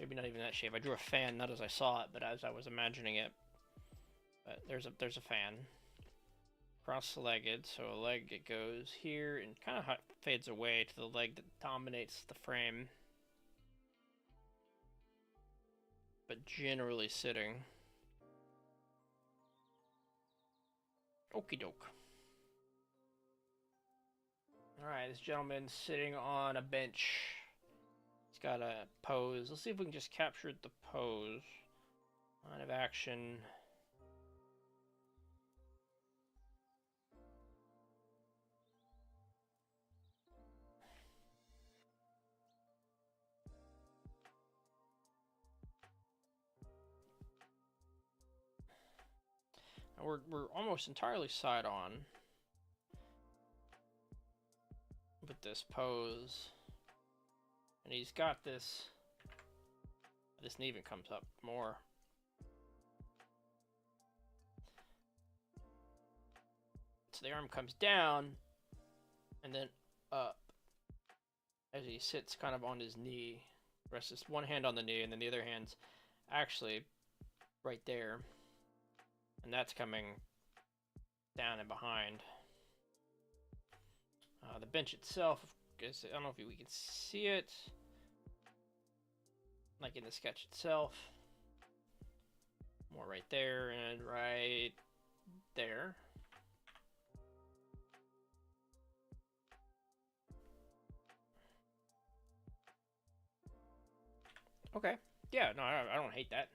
Maybe not even that shape. I drew a fan not as I saw it, but as I was imagining it. But there's a fan. Cross-legged, so a leg it goes here and kind of fades away to the leg that dominates the frame. But generally sitting. Okie doke. Alright, this gentleman's sitting on a bench. He's got a pose. Let's see if we can just capture the pose. Line of action. We're almost entirely side on with this pose, and he's got this knee even comes up more. So the arm comes down and then up as he sits kind of on his knee. Rests his one hand on the knee and then the other hand's actually right there. And that's coming down and behind. The bench itself, I don't know if we can see it, like in the sketch itself. More right there and right there. Okay. Yeah, no, I don't hate that.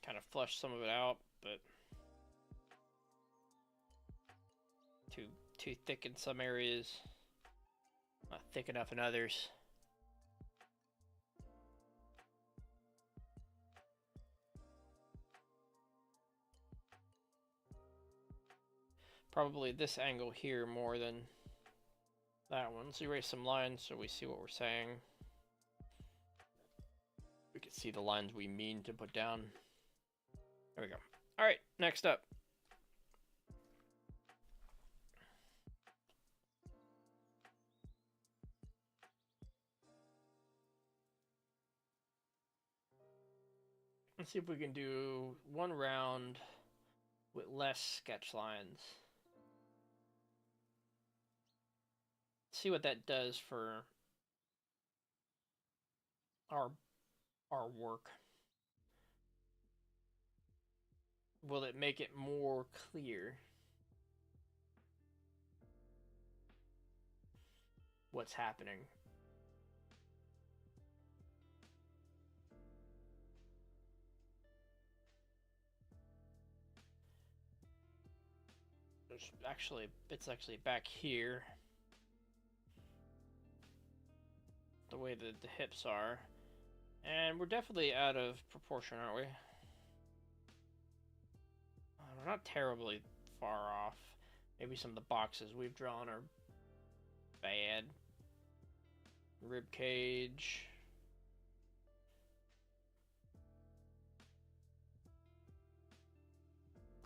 Kind of flush some of it out, but too thick in some areas, not thick enough in others. Probably this angle here more than that one. Let's erase some lines so we see what we're saying. We can see the lines we mean to put down. There we go. All right, next up. Let's see if we can do one round with less sketch lines. See what that does for our work. Will it make it more clear what's happening? It's actually back here. The way that the hips are. And we're definitely out of proportion, aren't we? We're not terribly far off. Maybe some of the boxes we've drawn are bad. Rib cage.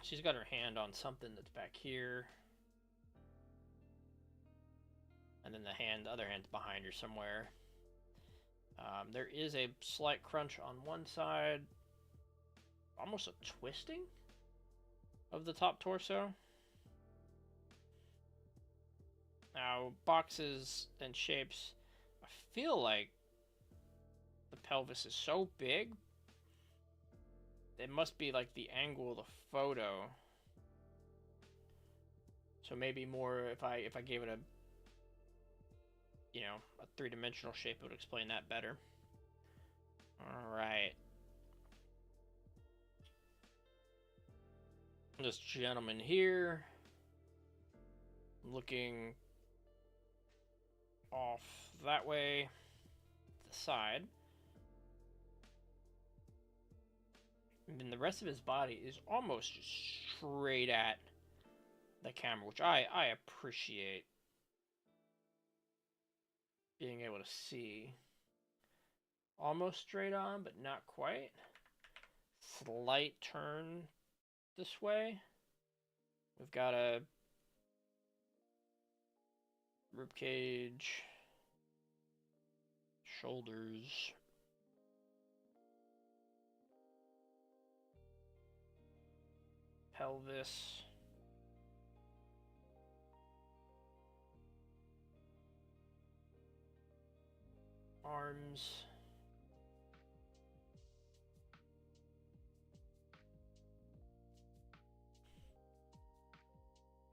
She's got her hand on something that's back here. And then the other hand's behind her somewhere. There is a slight crunch on one side. Almost a twisting of the top torso. Now, boxes and shapes, I feel like the pelvis is so big, it must be like the angle of the photo. So maybe more if I gave it a, you know, a three-dimensional shape, it would explain that better. All right. This gentleman here, looking off that way, the side. And then the rest of his body is almost just straight at the camera, which I appreciate being able to see. Almost straight on, but not quite. Slight turn this way. We've got a rib cage, shoulders, pelvis, arms,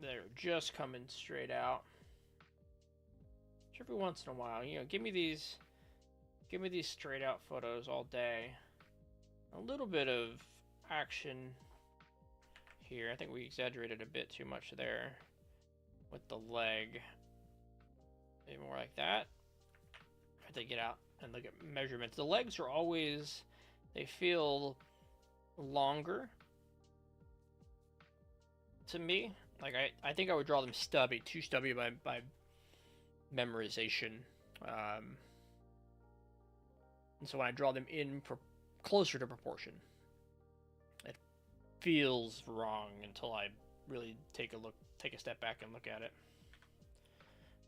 they're just coming straight out. Every once in a while, you know, give me these straight out photos all day. A little bit of action here. I think we exaggerated a bit too much there with the leg. Maybe more like that. I have to get out and look at measurements. The legs are always, they feel longer to me. Like I think I would draw them stubby, too stubby by memorization. And so when I draw them in closer to proportion, it feels wrong until I really take a step back and look at it.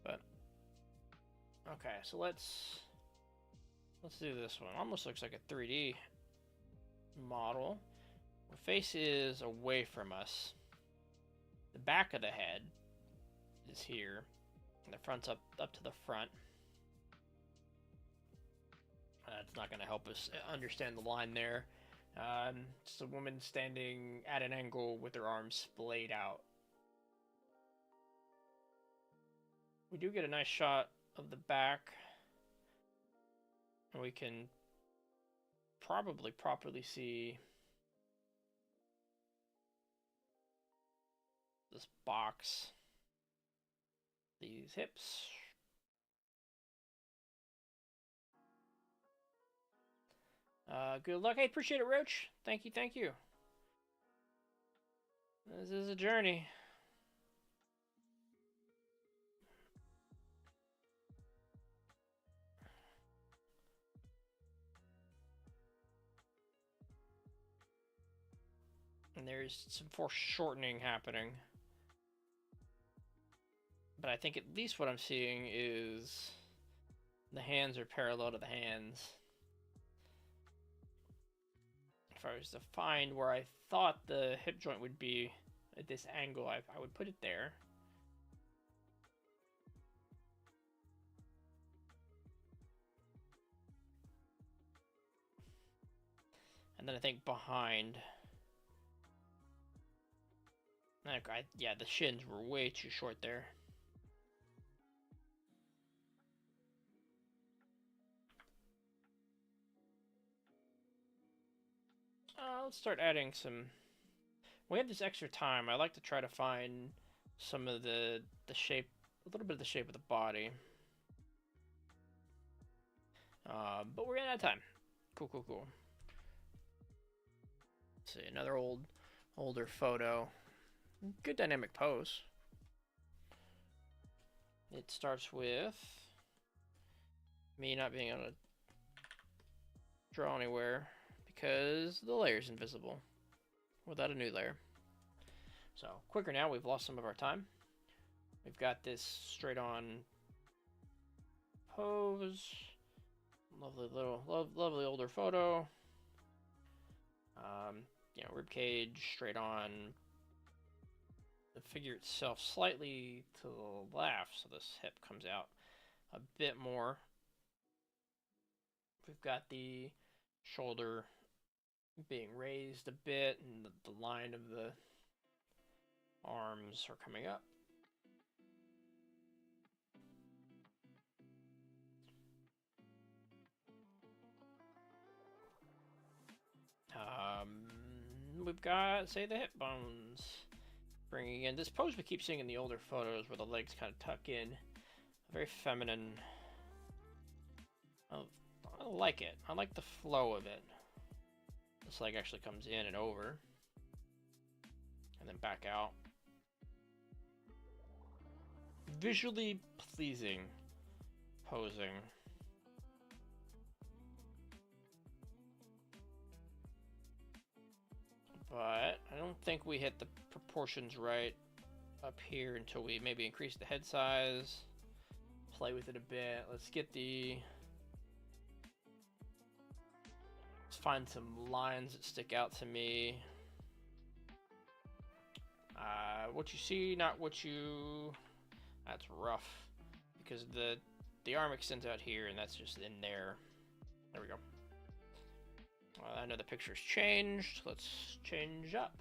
But okay, so let's do this one. Almost looks like a 3D model. The face is away from us. The back of the head is here. And the front's up to the front. That's not going to help us understand the line there. It's a woman standing at an angle with her arms splayed out. We do get a nice shot of the back. And we can probably properly see this box, these hips. Good luck. I appreciate it, Roach. Thank you, thank you. This is a journey. And there's some foreshortening happening. But I think at least what I'm seeing is the hands are parallel to the hands. if I was to find where I thought the hip joint would be at this angle, I would put it there. And then I think behind. Yeah, the shins were way too short there. Let's start adding some. We have this extra time. I like to try to find some of the shape, a little bit of the shape of the body. But we're out of time. Cool. Let's see, another older photo. Good dynamic pose. It starts with me not being able to draw anywhere because the layer's invisible without a new layer. So quicker now, we've lost some of our time. We've got this straight on pose. Lovely older photo. You know, rib cage straight on. The figure itself slightly to the left, so this hip comes out a bit more. We've got the shoulder being raised a bit, and the line of the arms are coming up. We've got, say, the hip bones. Bringing in this pose we keep seeing in the older photos where the legs kind of tuck in. Very feminine. I like it. I like the flow of it. This leg actually comes in and over. And then back out. Visually pleasing posing. But I don't think we hit the proportions right up here until we maybe increase the head size, play with it a bit. Let's find some lines that stick out to me. What you see, not what you. That's rough because the arm extends out here, and that's just in there. There we go. I know the picture's changed. Let's change up.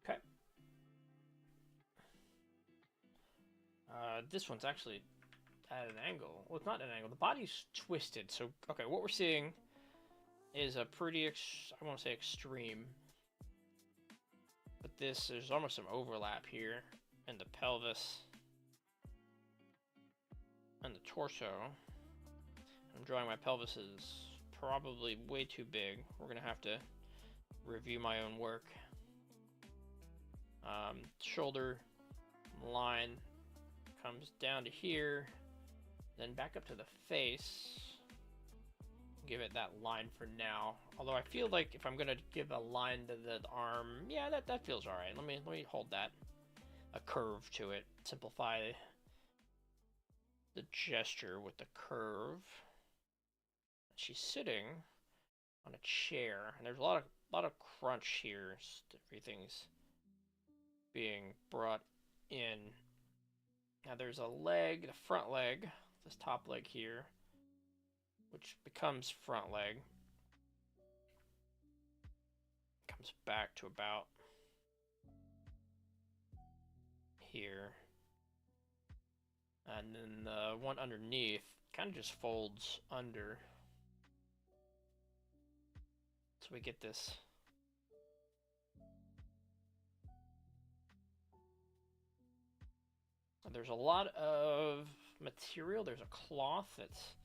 Okay. This one's actually at an angle. Well, it's not an angle. The body's twisted. So, okay, what we're seeing is a pretty, I won't say extreme, but there's almost some overlap here in the pelvis and the torso. I'm drawing my pelvis is probably way too big. We're gonna have to review my own work. Shoulder line comes down to here, then back up to the face. Give it that line for now. Although I feel like if I'm gonna give a line to the arm, yeah, that feels all right. Let me hold that, a curve to it. Simplify the gesture with the curve. She's sitting on a chair, and there's a lot of crunch here. Everything's being brought in. Now there's a leg, the front leg, this top leg here, which becomes front leg. Comes back to about here. And then the one underneath kind of just folds under. So we get this. There's a lot of material. There's a cloth that's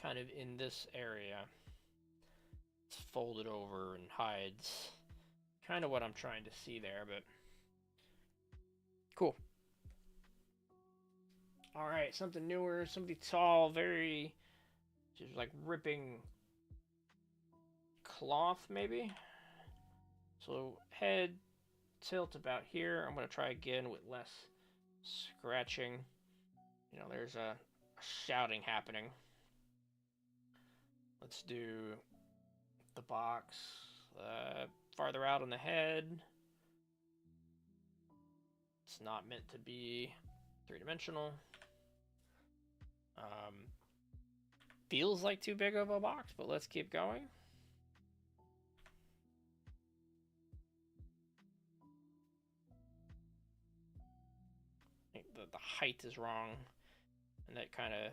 kind of in this area. It's folded over and hides kind of what I'm trying to see there, but cool. All right, something newer, somebody tall, very just like ripping cloth maybe. So head tilt about here. I'm going to try again with less scratching. You know, there's a shouting happening. Let's do the box farther out on the head. It's not meant to be three-dimensional. Feels like too big of a box, but let's keep going. I think the height is wrong, and that kind of...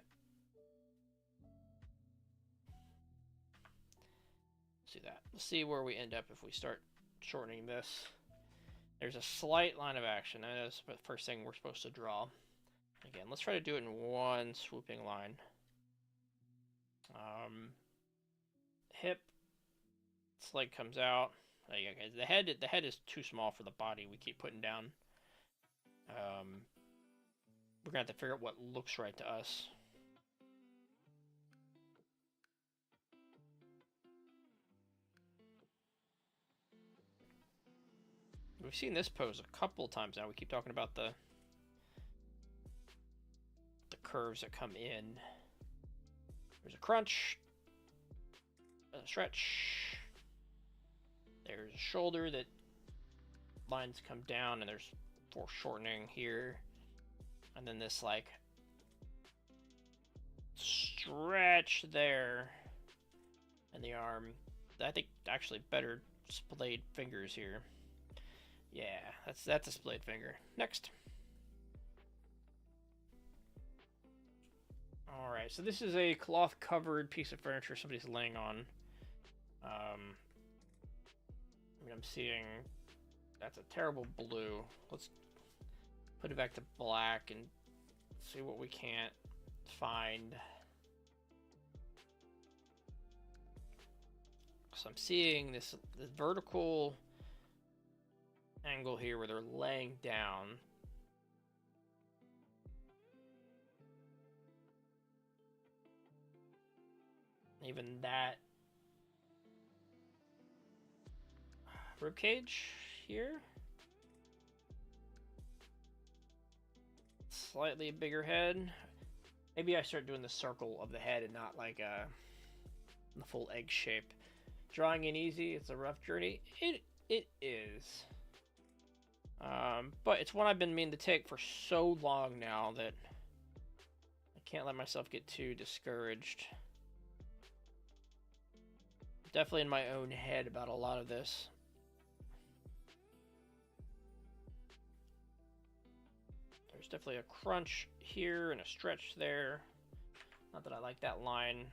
Let's do that. Let's see where we end up if we start shortening this. There's a slight line of action. That's the first thing we're supposed to draw. Again, let's try to do it in one swooping line. Hip, its leg comes out. Okay, the head is too small for the body we keep putting down. We're gonna have to figure out what looks right to us. We've seen this pose a couple times now. We keep talking about the curves that come in. There's a crunch, a stretch. There's a shoulder that lines come down, and there's foreshortening here. And then this like stretch there, and the arm. I think actually better splayed fingers here. Yeah, that's a splayed finger. Next. Alright, so this is a cloth-covered piece of furniture somebody's laying on. I'm seeing... That's a terrible blue. Let's put it back to black and see what we can't find. So I'm seeing this vertical angle here where they're laying down. Even that rib cage here, slightly bigger head. Maybe I start doing the circle of the head and not like the full egg shape. Drawing in easy, it's a rough journey. It is. But it's one I've been meaning to take for so long now that I can't let myself get too discouraged. Definitely in my own head about a lot of this. There's definitely a crunch here and a stretch there. Not that I like that line.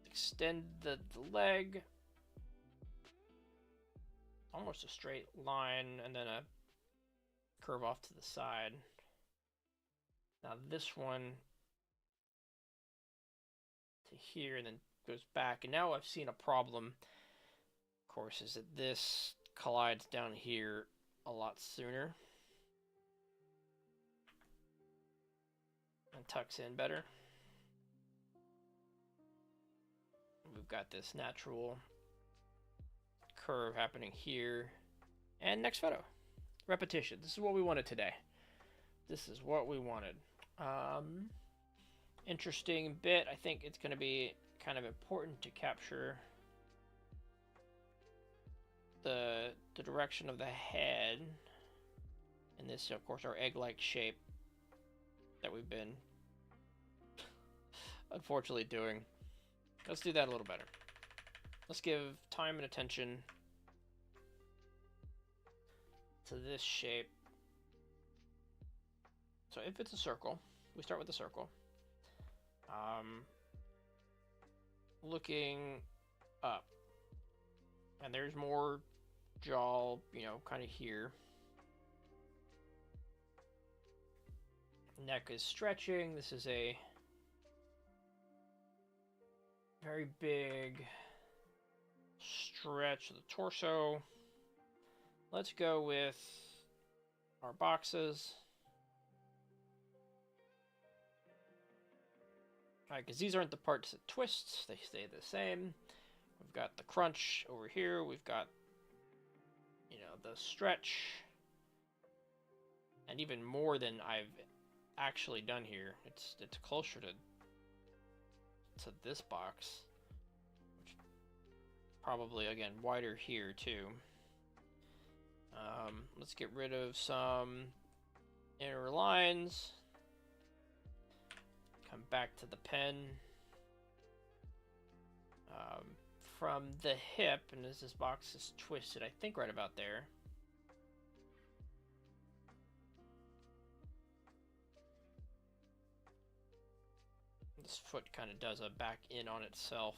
Extend the leg. Almost a straight line and then a curve off to the side. Now this one to here and then goes back. And now I've seen a problem, of course, is that this collides down here a lot sooner and tucks in better. We've got this natural curve happening here. And next photo. Repetition. This is what we wanted today. This is what we wanted. Interesting bit. I think it's going to be kind of important to capture the direction of the head. And this, of course, our egg-like shape that we've been unfortunately doing. Let's do that a little better. Let's give time and attention to this shape. So if it's a circle, we start with the circle. Looking up. And there's more jaw, you know, kind of here. Neck is stretching. This is a very big stretch of the torso. Let's go with our boxes. Alright, because these aren't the parts that twist, they stay the same. We've got the crunch over here, we've got, you know, the stretch, and even more than I've actually done here. It's closer to to this box. Which probably, again, wider here, too. Let's get rid of some inner lines. Come back to the pen. From the hip, and as this box is twisted, I think right about there. This foot kind of does a back in on itself.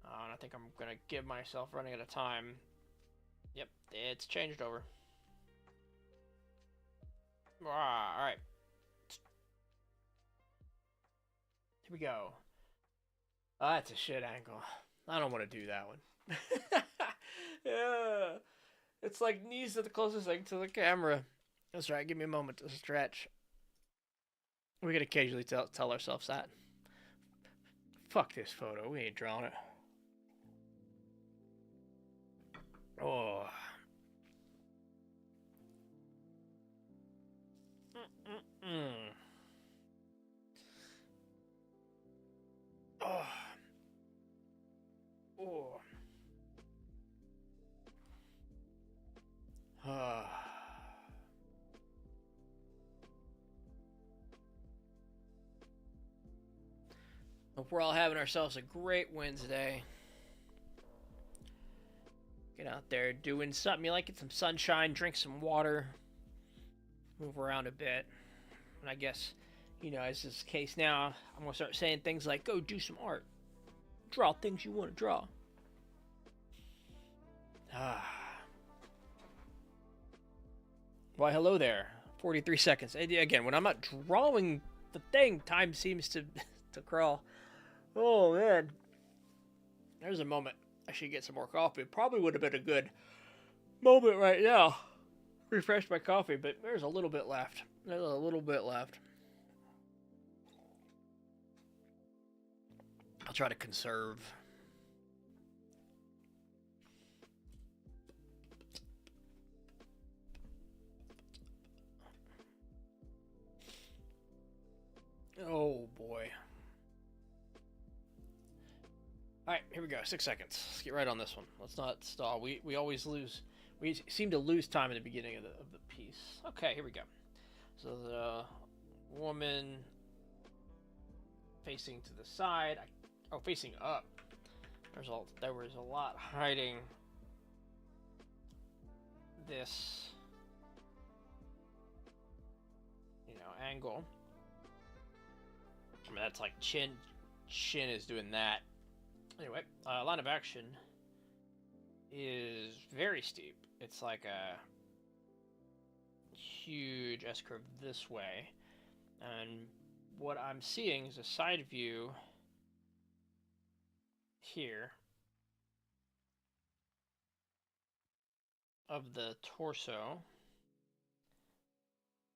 And I think I'm going to give myself running out of time. Yep, it's changed over. Alright. Here we go. That's a shit angle. I don't want to do that one. Yeah. It's like knees are the closest thing to the camera. That's right, give me a moment to stretch. We can occasionally tell ourselves that. Fuck this photo, we ain't drawing it. Oh. Oh. Oh. Hope we're all having ourselves a great Wednesday. Get out there doing something you like, get some sunshine, drink some water, move around a bit. And I guess, you know, as is the case now, I'm going to start saying things like, go do some art. Draw things you want to draw. Why, hello there. 43 seconds. And again, when I'm not drawing the thing, time seems to crawl. Oh, man. There's a moment. I should get some more coffee. It probably would have been a good moment right now. Refresh my coffee, but there's a little bit left. There's a little bit left. I'll try to conserve. Oh, boy. Alright, here we go. 6 seconds. Let's get right on this one. Let's not stall. We always lose. We seem to lose time in the beginning of the piece. Okay, here we go. So the woman facing to the side. Facing up. There was a lot hiding this, angle. I mean, that's like chin is doing that. Anyway, line of action is very steep. It's like a huge S-curve this way. And what I'm seeing is a side view here of the torso.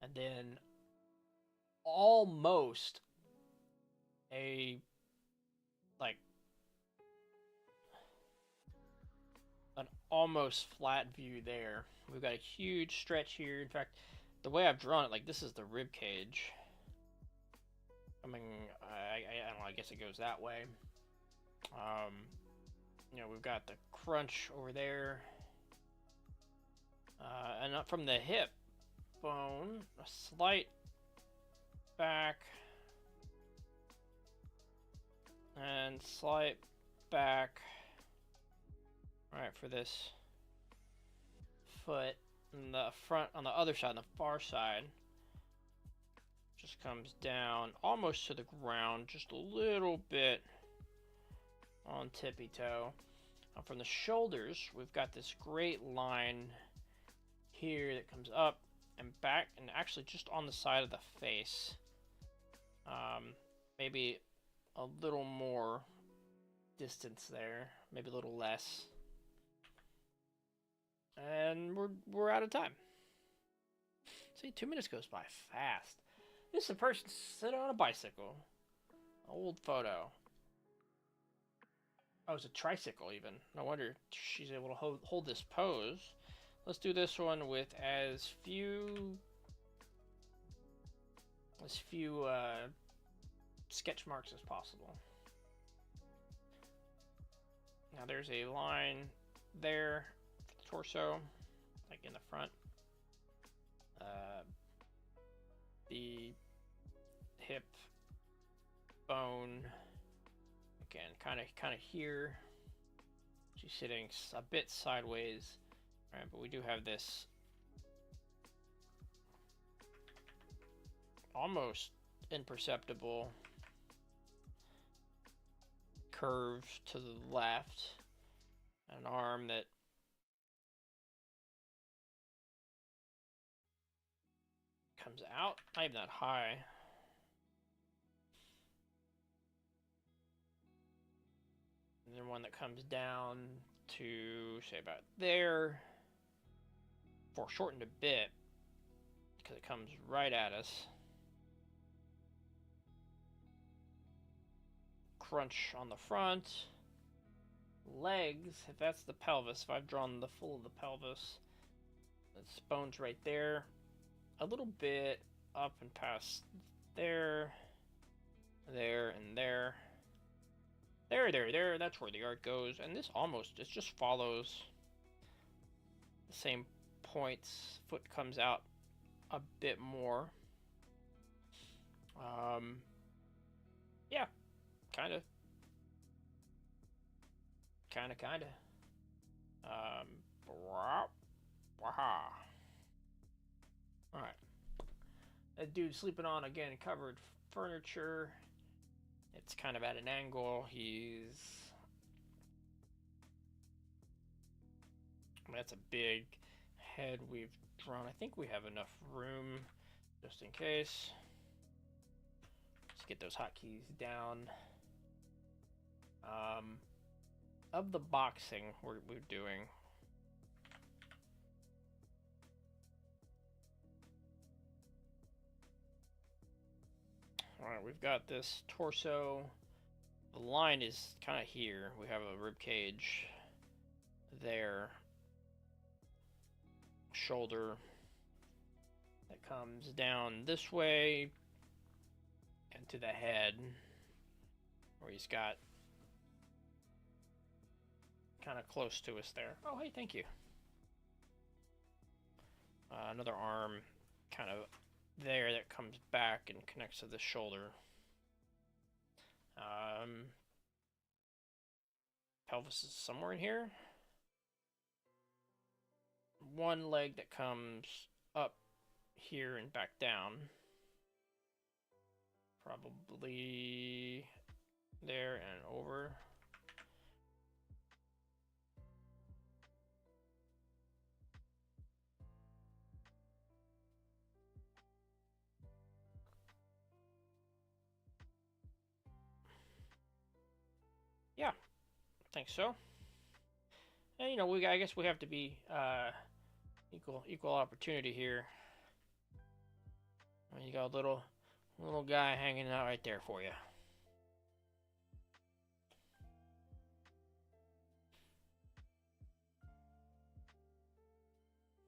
And then almost an almost flat view there. We've got a huge stretch here. In fact, the way I've drawn it, like this is the rib cage. I mean, I don't know, I guess it goes that way. We've got the crunch over there. And up from the hip bone, a slight back and slight back. Alright, for this foot, and the front on the other side, on the far side, just comes down almost to the ground, just a little bit on tippy toe. From the shoulders, we've got this great line here that comes up and back, and actually just on the side of the face. Maybe a little more distance there, maybe a little less. And we're out of time. See, 2 minutes goes by fast. This is a person sitting on a bicycle. Old photo. Oh, it's a tricycle even. No wonder she's able to hold this pose. Let's do this one with as few sketch marks as possible. Now there's a line there for the torso, like in the front. The hip bone, again, kind of here. She's sitting a bit sideways, right? But we do have this almost imperceptible curve to the left, an arm that comes out, not even that high. And then one that comes down to, say, about there. Foreshortened a bit because it comes right at us. Crunch on the front. Legs, if that's the pelvis, if I've drawn the full of the pelvis, this bone's right there. A little bit up and past there, there, and there. There, that's where the art goes. And this almost, it just follows the same points. Foot comes out a bit more. Yeah, kinda. Alright. That dude sleeping on, again, covered furniture. It's kind of at an angle. That's a big head we've drawn. I think we have enough room just in case. Let's get those hotkeys down. Of the boxing we're doing, all right, we've got this torso. The line is kind of here. We have a rib cage there, shoulder that comes down this way and to the head, where he's got kind of close to us there. Oh, hey, thank you. Another arm kind of there that comes back and connects to the shoulder. Pelvis is somewhere in here. One leg that comes up here and back down. Probably there and over. Yeah, I think so. And you know, I guess we have to be equal opportunity here. You got a little guy hanging out right there for you.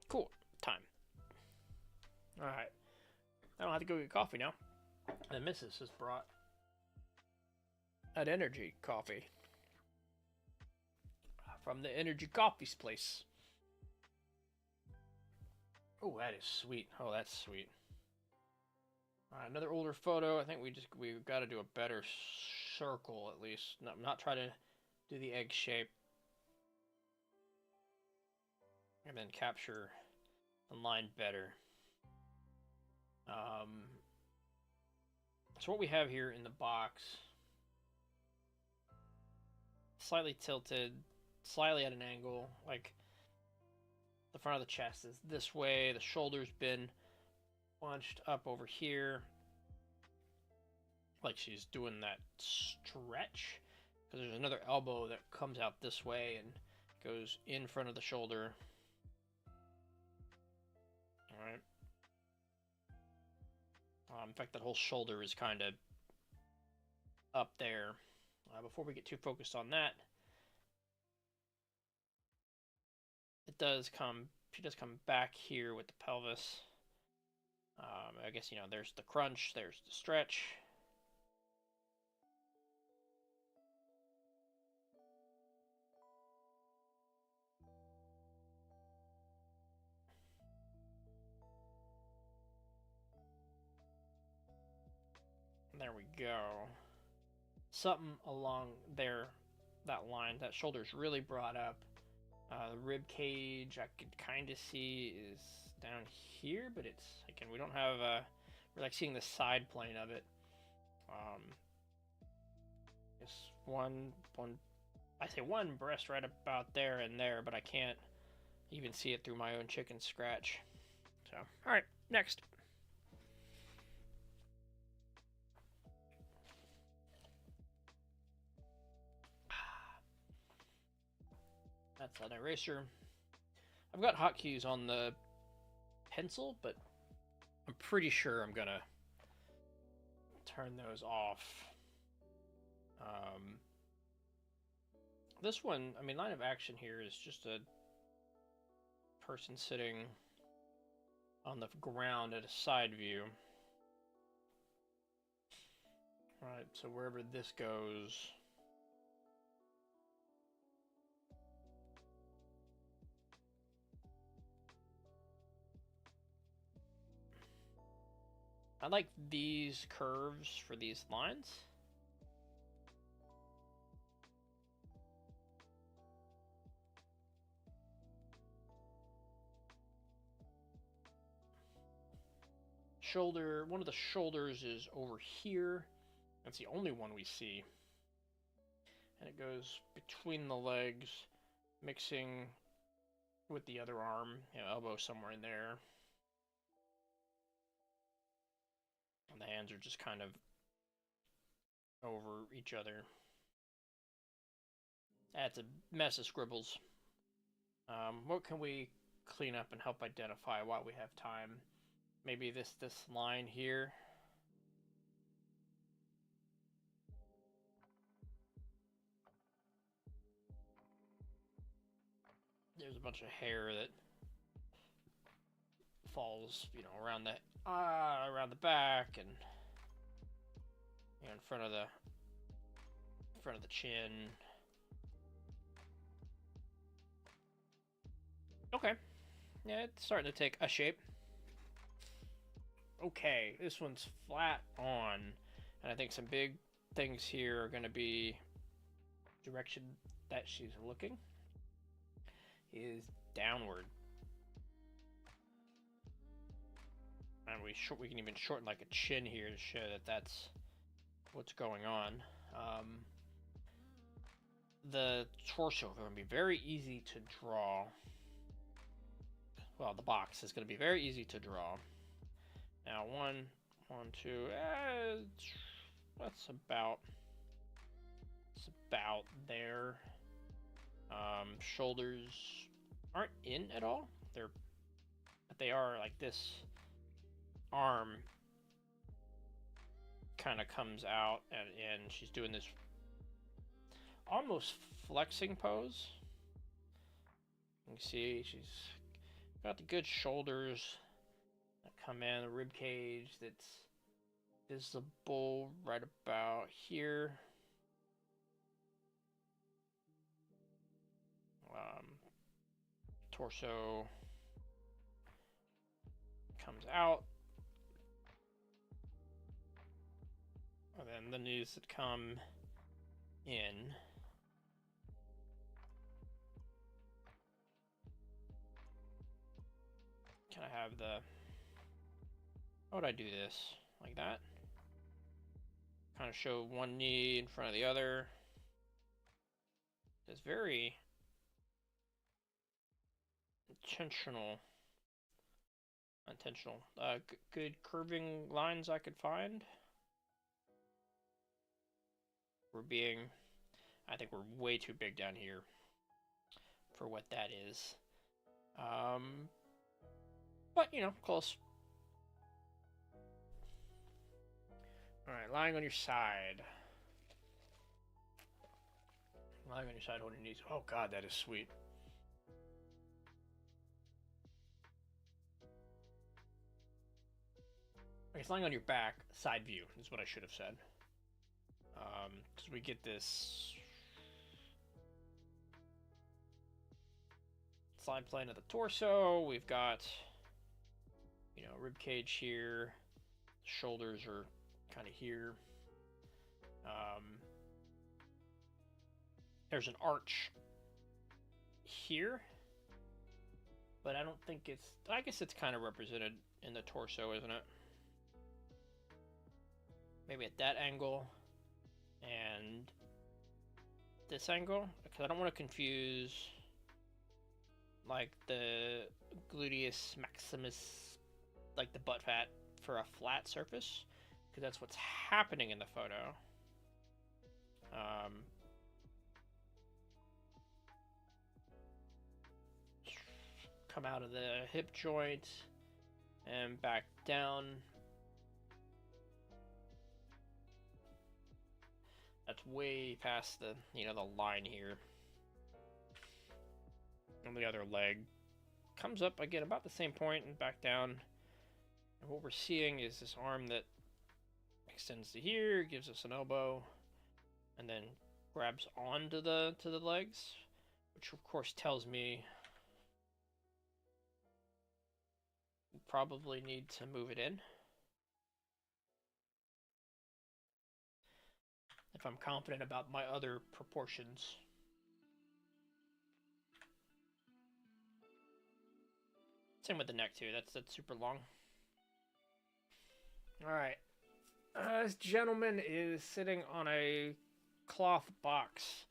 Cool. Time. All right. I don't have to go get coffee now. The missus has brought an energy coffee from the Energy Coffee's place. Oh, that is sweet. Oh, that's sweet. Another older photo. I think we've got to do a better circle at least. Not try to do the egg shape, and then capture the line better. So what we have here in the box, slightly tilted, slightly at an angle, like the front of the chest is this way, the shoulder's been bunched up over here, like she's doing that stretch, because there's another elbow that comes out this way and goes in front of the shoulder. Alright. In fact, that whole shoulder is kind of up there. Before we get too focused on that, she does come back here with the pelvis. I guess, you know, there's the crunch, there's the stretch. There we go. Something along there, that line, that shoulder's really brought up. The rib cage I could kind of see is down here, but it's, again, we don't have, we're like seeing the side plane of it. It's one, I say one breast right about there and there, but I can't even see it through my own chicken scratch. So, alright, next. That's an eraser. I've got hotkeys on the pencil, but I'm pretty sure I'm gonna turn those off. This one, I mean, line of action here is just a person sitting on the ground at a side view. Alright, so wherever this goes, I like these curves for these lines. Shoulder, one of the shoulders is over here. That's the only one we see. And it goes between the legs, mixing with the other arm, you know, elbow somewhere in there. And the hands are just kind of over each other. That's a mess of scribbles. What can we clean up and help identify while we have time? Maybe this line here. There's a bunch of hair that falls, you know, around the back and, you know, in front of the chin. Okay, yeah, it's starting to take a shape. Okay, this one's flat on, and I think some big things here are going to be direction that she's looking is downward. And we can even shorten like a chin here to show that that's what's going on. The torso is going to be very easy to draw. Well, the box is going to be very easy to draw. Now, one, two, that's about there. Shoulders aren't in at all. But they are like this. Arm kind of comes out, and she's doing this almost flexing pose. You can see she's got the good shoulders that come in, the rib cage that's visible right about here. Torso comes out. And then the knees that come in. Can I have the... How would I do this? Like that? Kind of show one knee in front of the other. It's very intentional. Good curving lines I could find. I think we're way too big down here for what that is. But, you know, close. Alright, lying on your side. Lying on your side holding your knees. Oh god, that is sweet. Okay, it's lying on your back, side view is what I should have said. Because we get this side plane of the torso. We've got, you know, rib cage here. Shoulders are kind of here. Um, there's an arch here, but I don't think it's... I guess it's kind of represented in the torso, isn't it? Maybe at that angle and this angle, because I don't want to confuse like the gluteus maximus, like the butt fat, for a flat surface, because that's what's happening in the photo. Come out of the hip joint and back down. That's way past the, the line here. And the other leg comes up again about the same point and back down. And what we're seeing is this arm that extends to here, gives us an elbow, and then grabs onto the legs, which of course tells me we probably need to move it in. If I'm confident about my other proportions. Same with the neck too. That's super long. All right. This gentleman is sitting on a cloth box.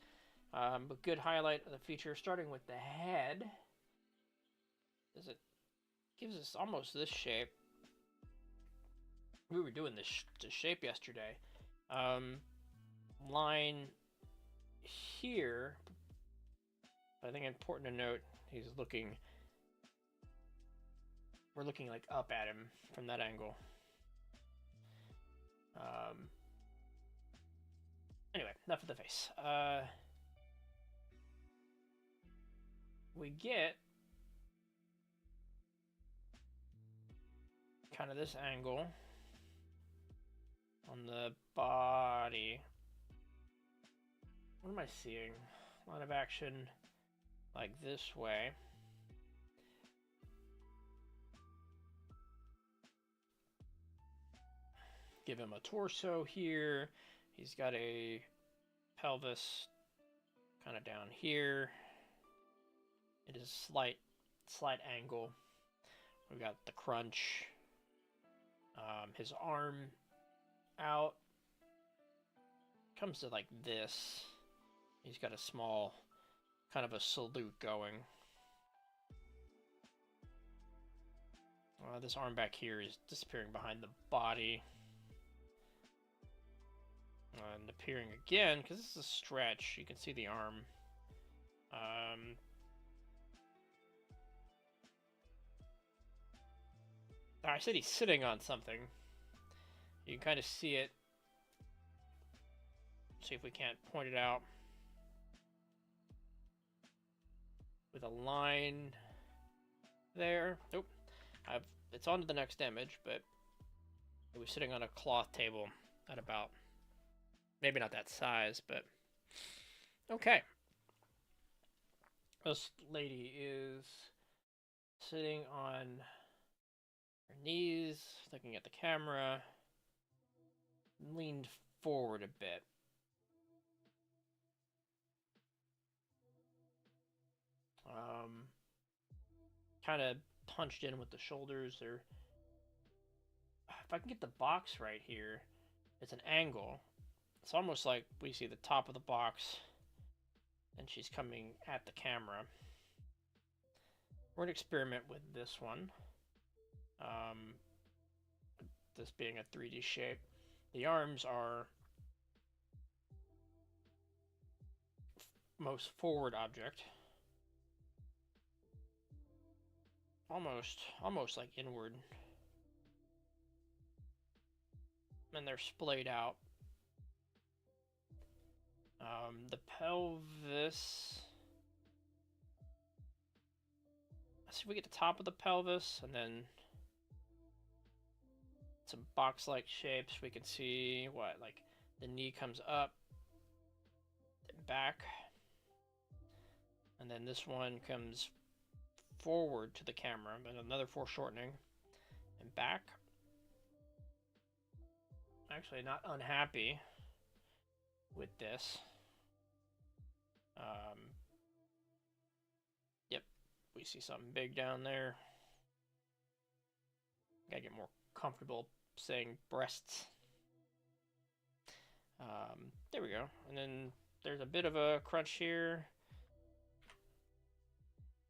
A good highlight of the feature, starting with the head, is it gives us almost this shape. We were doing this shape yesterday. Line here, I think important to note, we're looking like up at him from that angle. Anyway, enough of the face. We get kind of this angle on the body. What am I seeing? Line of action like this way. Give him a torso here. He's got a pelvis kind of down here. It is a slight angle. We've got the crunch. His arm out. Comes to like this. He's got a small, kind of a salute going. This arm back here is disappearing behind the body. And appearing again, because this is a stretch. You can see the arm. I said he's sitting on something. You can kind of see it. See if we can't point it out. With a line there. Nope. It's on to the next image, but it was sitting on a cloth table at about, maybe not that size, but okay. This lady is sitting on her knees, looking at the camera, leaned forward a bit. Kind of punched in with the shoulders. If I can get the box right here, it's an angle. It's almost like we see the top of the box and she's coming at the camera. We're going to experiment with this one. This being a 3D shape. The arms are most forward object. Almost like inward. And they're splayed out. The pelvis. Let's see if we get the top of the pelvis and then some box-like shapes. We can see what, like the knee comes up, then back, and then this one comes forward to the camera, and another foreshortening, and back. Actually, not unhappy. with this. Yep, we see something big down there. Gotta get more comfortable saying breasts. There we go. And then there's a bit of a crunch here.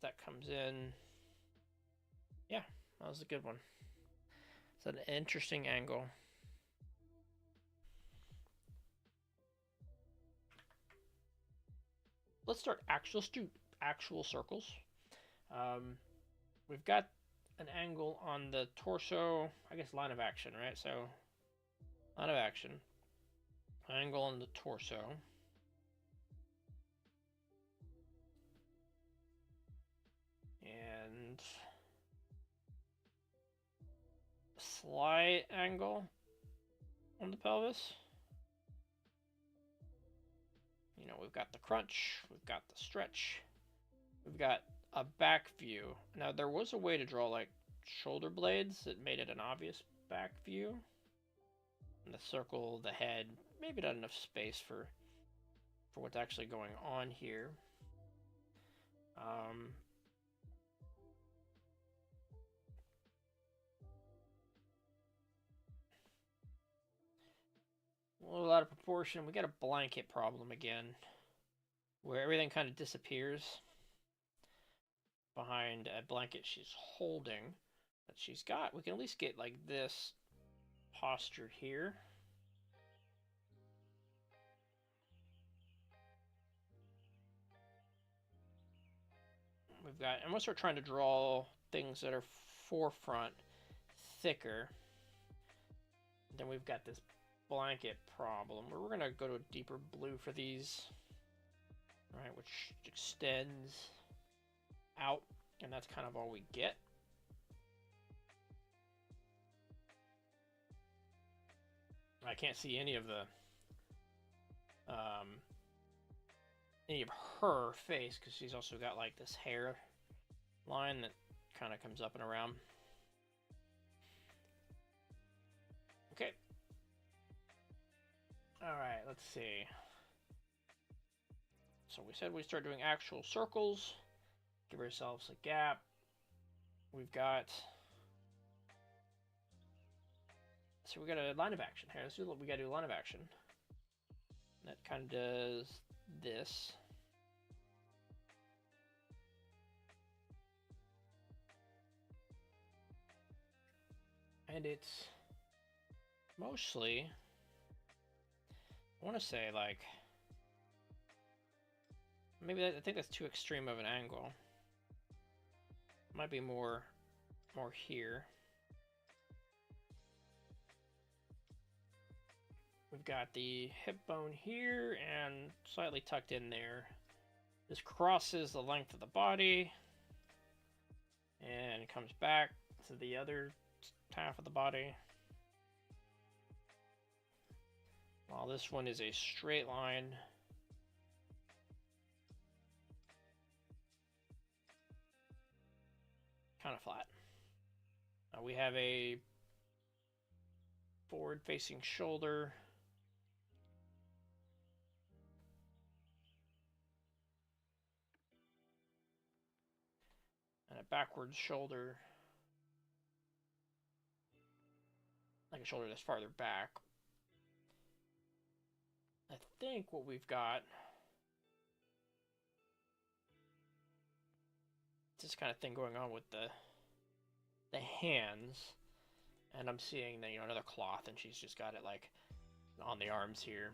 That comes in. Yeah, that was a good one. It's an interesting angle. Let's start actual circles. We've got an angle on the torso, I guess line of action, right? So line of action, angle on the torso. And slight angle on the pelvis. You know, we've got the crunch, we've got the stretch, we've got a back view. Now, there was a way to draw like shoulder blades that made it an obvious back view. And the circle, the head, maybe not enough space for what's actually going on here. A little out of proportion. We got a blanket problem again, where everything kind of disappears behind a blanket she's holding that she's got. We can at least get like this posture here. We've got, I'm gonna start trying to draw things that are forefront, thicker. Then we've got this blanket problem where we're gonna go to a deeper blue for these, right, which extends out, and that's kind of all we get. I can't see any of her face because she's also got like this hair line that kind of comes up and around. Okay. All right, let's see. So we said we start doing actual circles. Give ourselves a gap. We've got... So we got a line of action here. Let's do what we gotta do. Line of action. That kind of does this. And it's mostly, I want to say like, maybe I think that's too extreme of an angle. Might be more here. We've got the hip bone here and slightly tucked in there. This crosses the length of the body and it comes back to the other half of the body. While this one is a straight line. Kind of flat. We have a forward-facing shoulder. And a backwards shoulder. Like a shoulder that's farther back. I think what we've got, this kind of thing going on with the hands, and I'm seeing that, you know, another cloth, and she's just got it like on the arms here,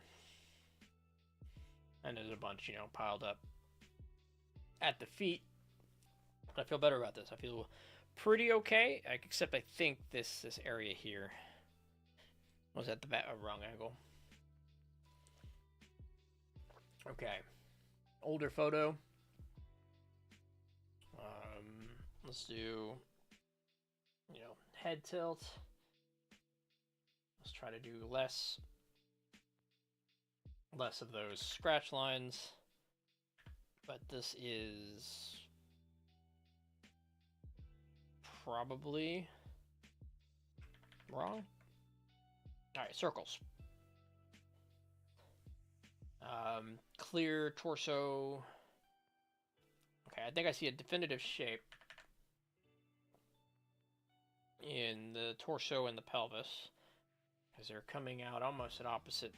and there's a bunch, you know, piled up at the feet. I feel better about this. I feel pretty okay, except I think this area here was at the wrong angle. Okay, older photo. Let's do, you know, head tilt. Let's try to do less of those scratch lines. But this is probably wrong. All right, circles. Clear torso. Okay, I think I see a definitive shape in the torso and the pelvis, because they're coming out almost at opposite.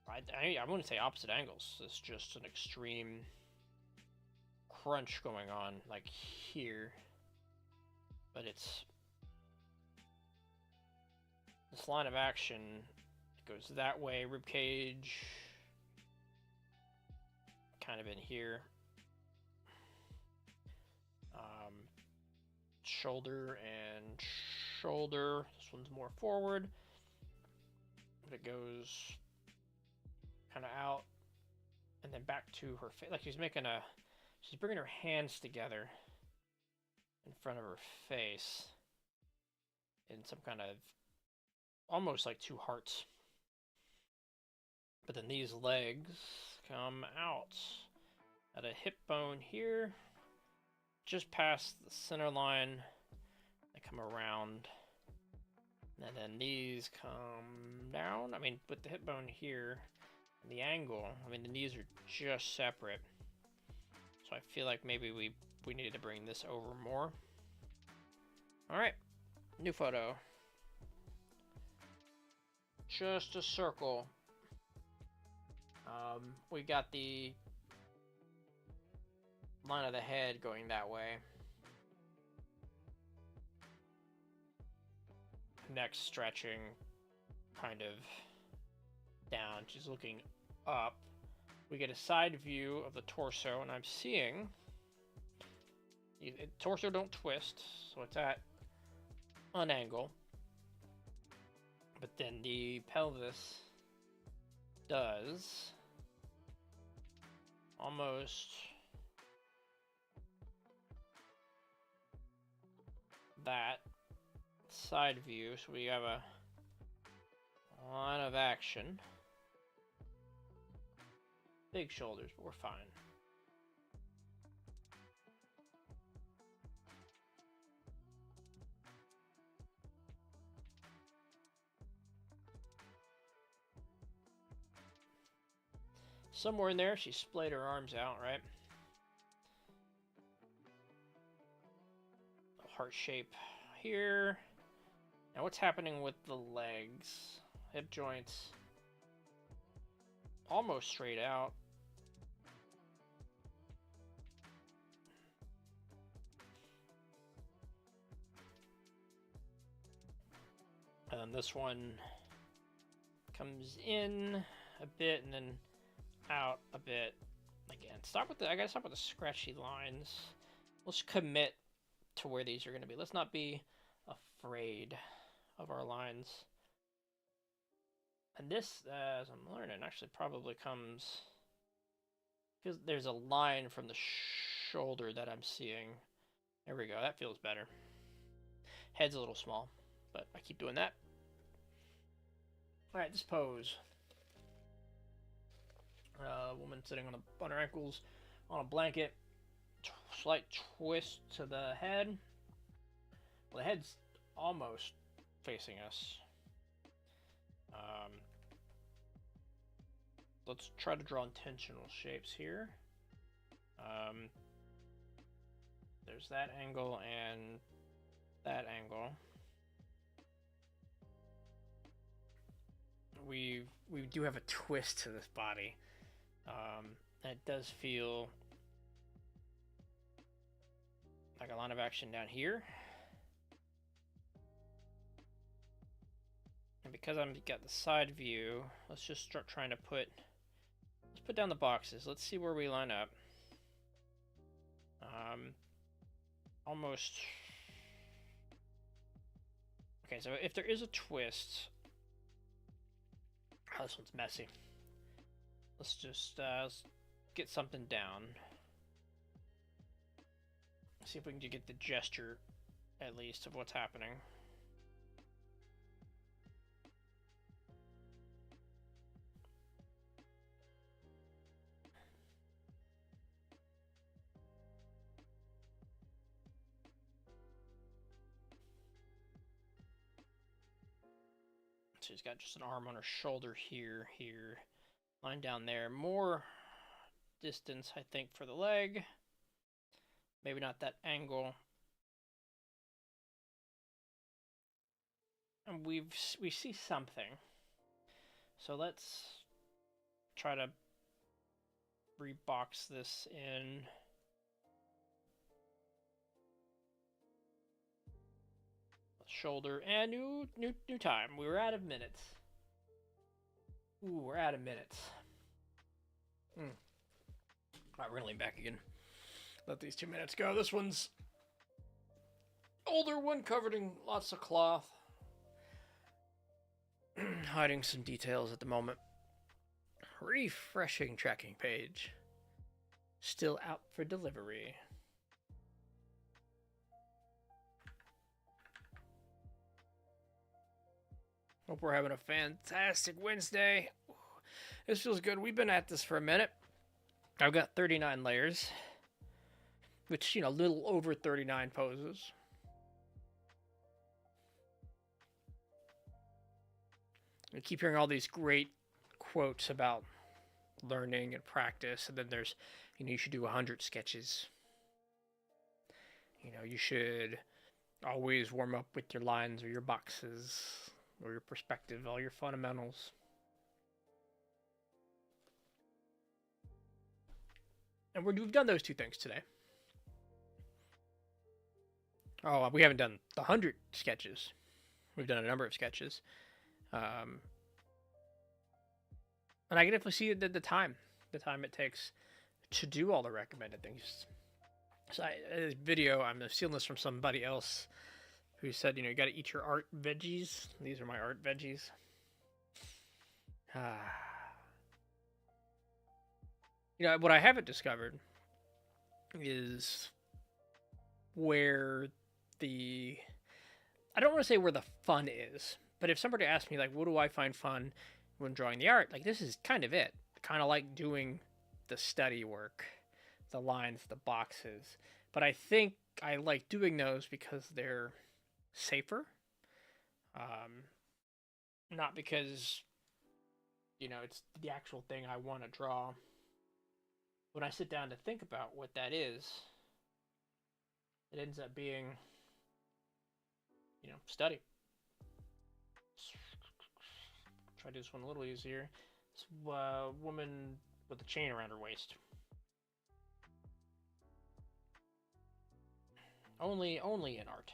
I wouldn't say opposite angles. It's just an extreme crunch going on, like here. But it's this line of action. It goes that way, rib cage, kind of in here. Shoulder and shoulder. This one's more forward, but it goes kind of out and then back to her face. Like she's bringing her hands together in front of her face in some kind of almost like two hearts. But then these legs come out at a hip bone here, just past the center line. They come around, and then these come down. I mean, with the hip bone here, and the angle, I mean, the knees are just separate. So I feel like maybe we needed to bring this over more. All right, new photo. Just a circle. We got the line of the head going that way. Neck stretching kind of down. She's looking up. We get a side view of the torso, and I'm seeing torso don't twist, so it's at an angle. But then the pelvis does almost that side view, so we have a line of action. Big shoulders, but we're fine. Somewhere in there, she splayed her arms out, right? Heart shape here. Now what's happening with the legs? Hip joints almost straight out. And this one comes in a bit and then out a bit. Again, I gotta stop with the scratchy lines. Let's commit to where these are gonna be. Let's not be afraid of our lines. And this, as I'm learning, actually probably comes because there's a line from the shoulder that I'm seeing. There we go. That feels better. Head's a little small, but I keep doing that. All right, this pose. Woman sitting on her ankles on a blanket. Slight twist to the head. Well, the head's almost facing us. Let's try to draw intentional shapes here. There's that angle and that angle. We do have a twist to this body. And it does feel like a line of action down here. And because I've got the side view, let's just start trying to let's put down the boxes. Let's see where we line up. Almost. Okay, so if there is a twist, oh, this one's messy. Let's just get something down. See if we can get the gesture, at least, of what's happening. She's got just an arm on her shoulder here. Line down there. More distance, I think, for the leg. Maybe not that angle. And we see something. So let's try to rebox this in. Shoulder and new time. We were out of minutes. Ooh, we're out of minutes. Alright, we're gonna lean back again. Let these 2 minutes go. This one's older one, covered in lots of cloth. Hiding some details at the moment. Refreshing tracking page. Still out for delivery. Hope we're having a fantastic Wednesday. This feels good. We've been at this for a minute. I've got 39 layers, which, a little over 39 poses. I keep hearing all these great quotes about learning and practice, and then there's, you should do 100 sketches. You should always warm up with your lines or your boxes or your perspective, all your fundamentals. And we've done those 2 things today. Oh, we haven't done the 100 sketches. We've done a number of sketches. And I can definitely see the time it takes to do all the recommended things. So this video, I'm stealing this from somebody else who said, you got to eat your art veggies. These are my art veggies. What I haven't discovered is where I don't want to say where the fun is, but if somebody asks me, like, what do I find fun when drawing the art? Like, this is kind of it. Kind of like doing the study work, the lines, the boxes. But I think I like doing those because they're safer. Not because, it's the actual thing I want to draw. When I sit down to think about what that is, it ends up being, study. Try to do this one a little easier. This woman with a chain around her waist. Only in art.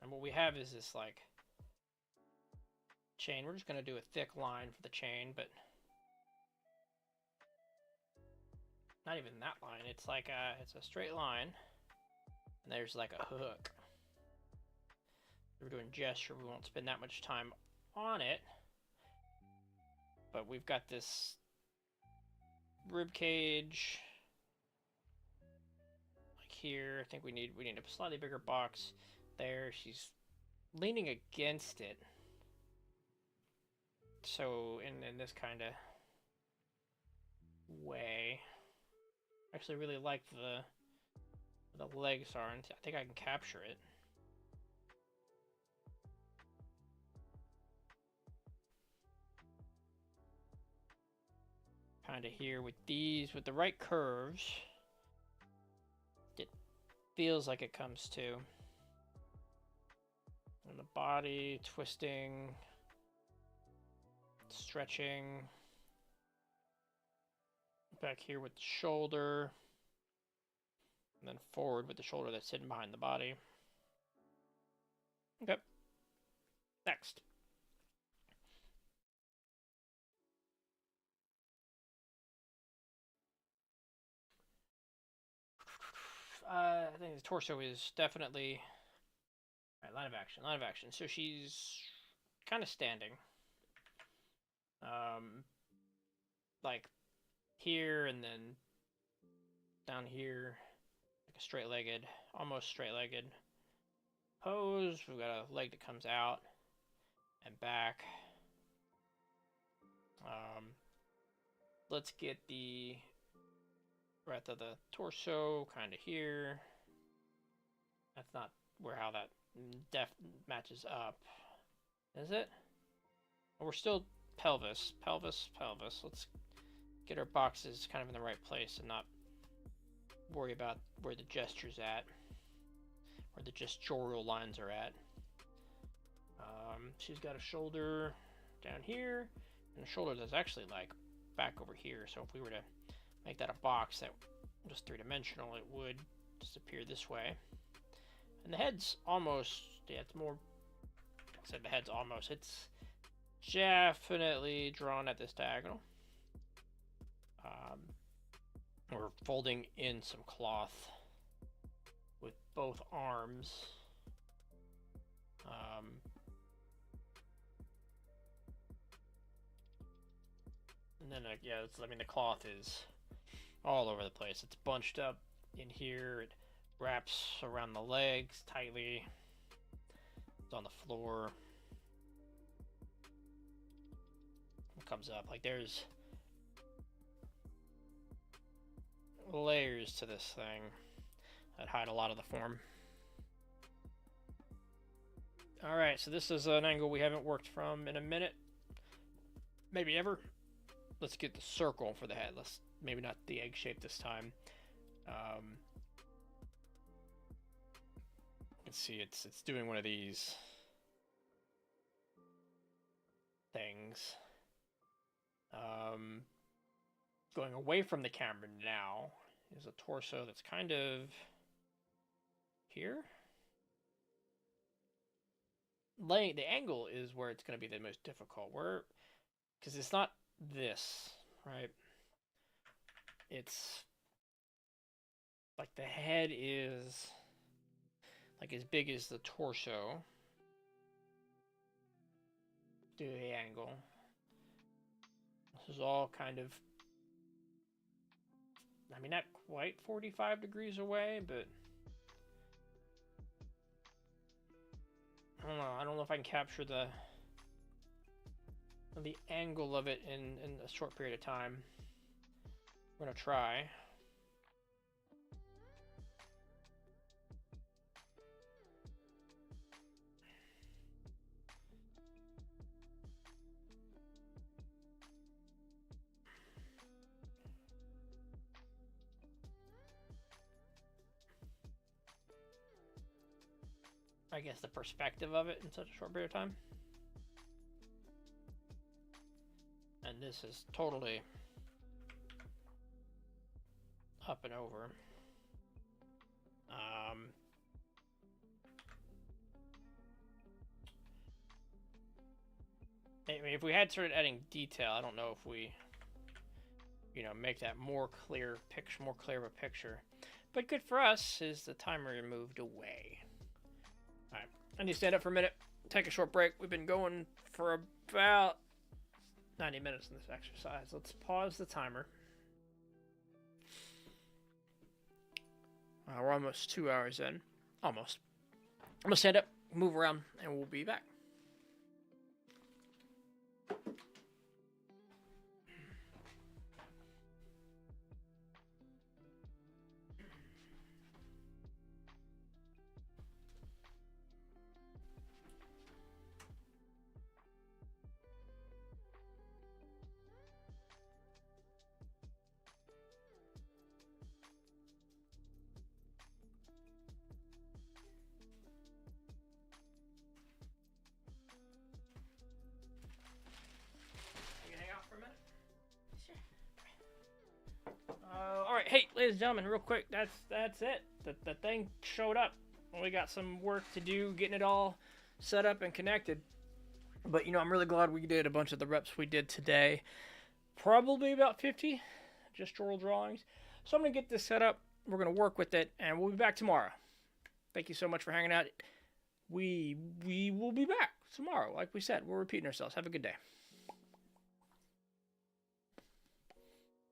And what we have is this, like, chain. We're just going to do a thick line for the chain, but not even that line. It's like it's a straight line, and there's like a hook. If we're doing gesture, we won't spend that much time on it, but we've got this rib cage like here. I think we need a slightly bigger box there. She's leaning against it, so in this kind of way. I actually really like the legs are, and I think I can capture it. Kind of here with these, with the right curves, it feels like it comes to. And the body, twisting, stretching. Back here with the shoulder, and then forward with the shoulder that's hidden behind the body. Okay. Next. I think the torso is definitely... Alright, line of action. So she's kind of standing. Like here and then down here, like a straight-legged, almost straight-legged pose. We've got a leg that comes out and back. Let's get the breadth of the torso kind of here. That's not where how that matches up, is it? We're still pelvis. Let's get our boxes kind of in the right place and not worry about where the gesture's at, where the gestural lines are at. She's got a shoulder down here, and a shoulder that's actually like back over here. So if we were to make that a box that was three-dimensional, it would just appear this way. And the head's almost, yeah, it's more, I said the head's almost, it's definitely drawn at this diagonal. We're folding in some cloth with both arms. And then, yeah, I mean, the cloth is all over the place. It's bunched up in here. It wraps around the legs tightly. It's on the floor. It comes up. Like, there's layers to this thing that hide a lot of the form. Alright, so this is an angle we haven't worked from in a minute. Maybe ever. Let's get the circle for the head. Let's maybe not the egg shape this time. You can see it's doing one of these things. Going away from the camera now is a torso that's kind of here. The angle is where it's going to be the most difficult. Because it's not this, right? It's like the head is like as big as the torso. Do the angle. This is all kind of, I mean, not quite 45 degrees away, but I don't know if I can capture the angle of it in a short period of time. We're gonna try. I guess the perspective of it in such a short period of time. And this is totally up and over. I mean, if we had started adding detail, I don't know if we, make that more clear of a picture. But good for us is the timer moved away. All right, I need to stand up for a minute, take a short break. We've been going for about 90 minutes in this exercise. Let's pause the timer. We're almost 2 hours in. Almost. I'm going to stand up, move around, and we'll be back. Hey, ladies and gentlemen, real quick, that's it. The thing showed up. We got some work to do getting it all set up and connected. But, I'm really glad we did a bunch of the reps we did today. Probably about 50 gestural drawings. So I'm going to get this set up. We're going to work with it, and we'll be back tomorrow. Thank you so much for hanging out. We will be back tomorrow. Like we said, we're repeating ourselves. Have a good day.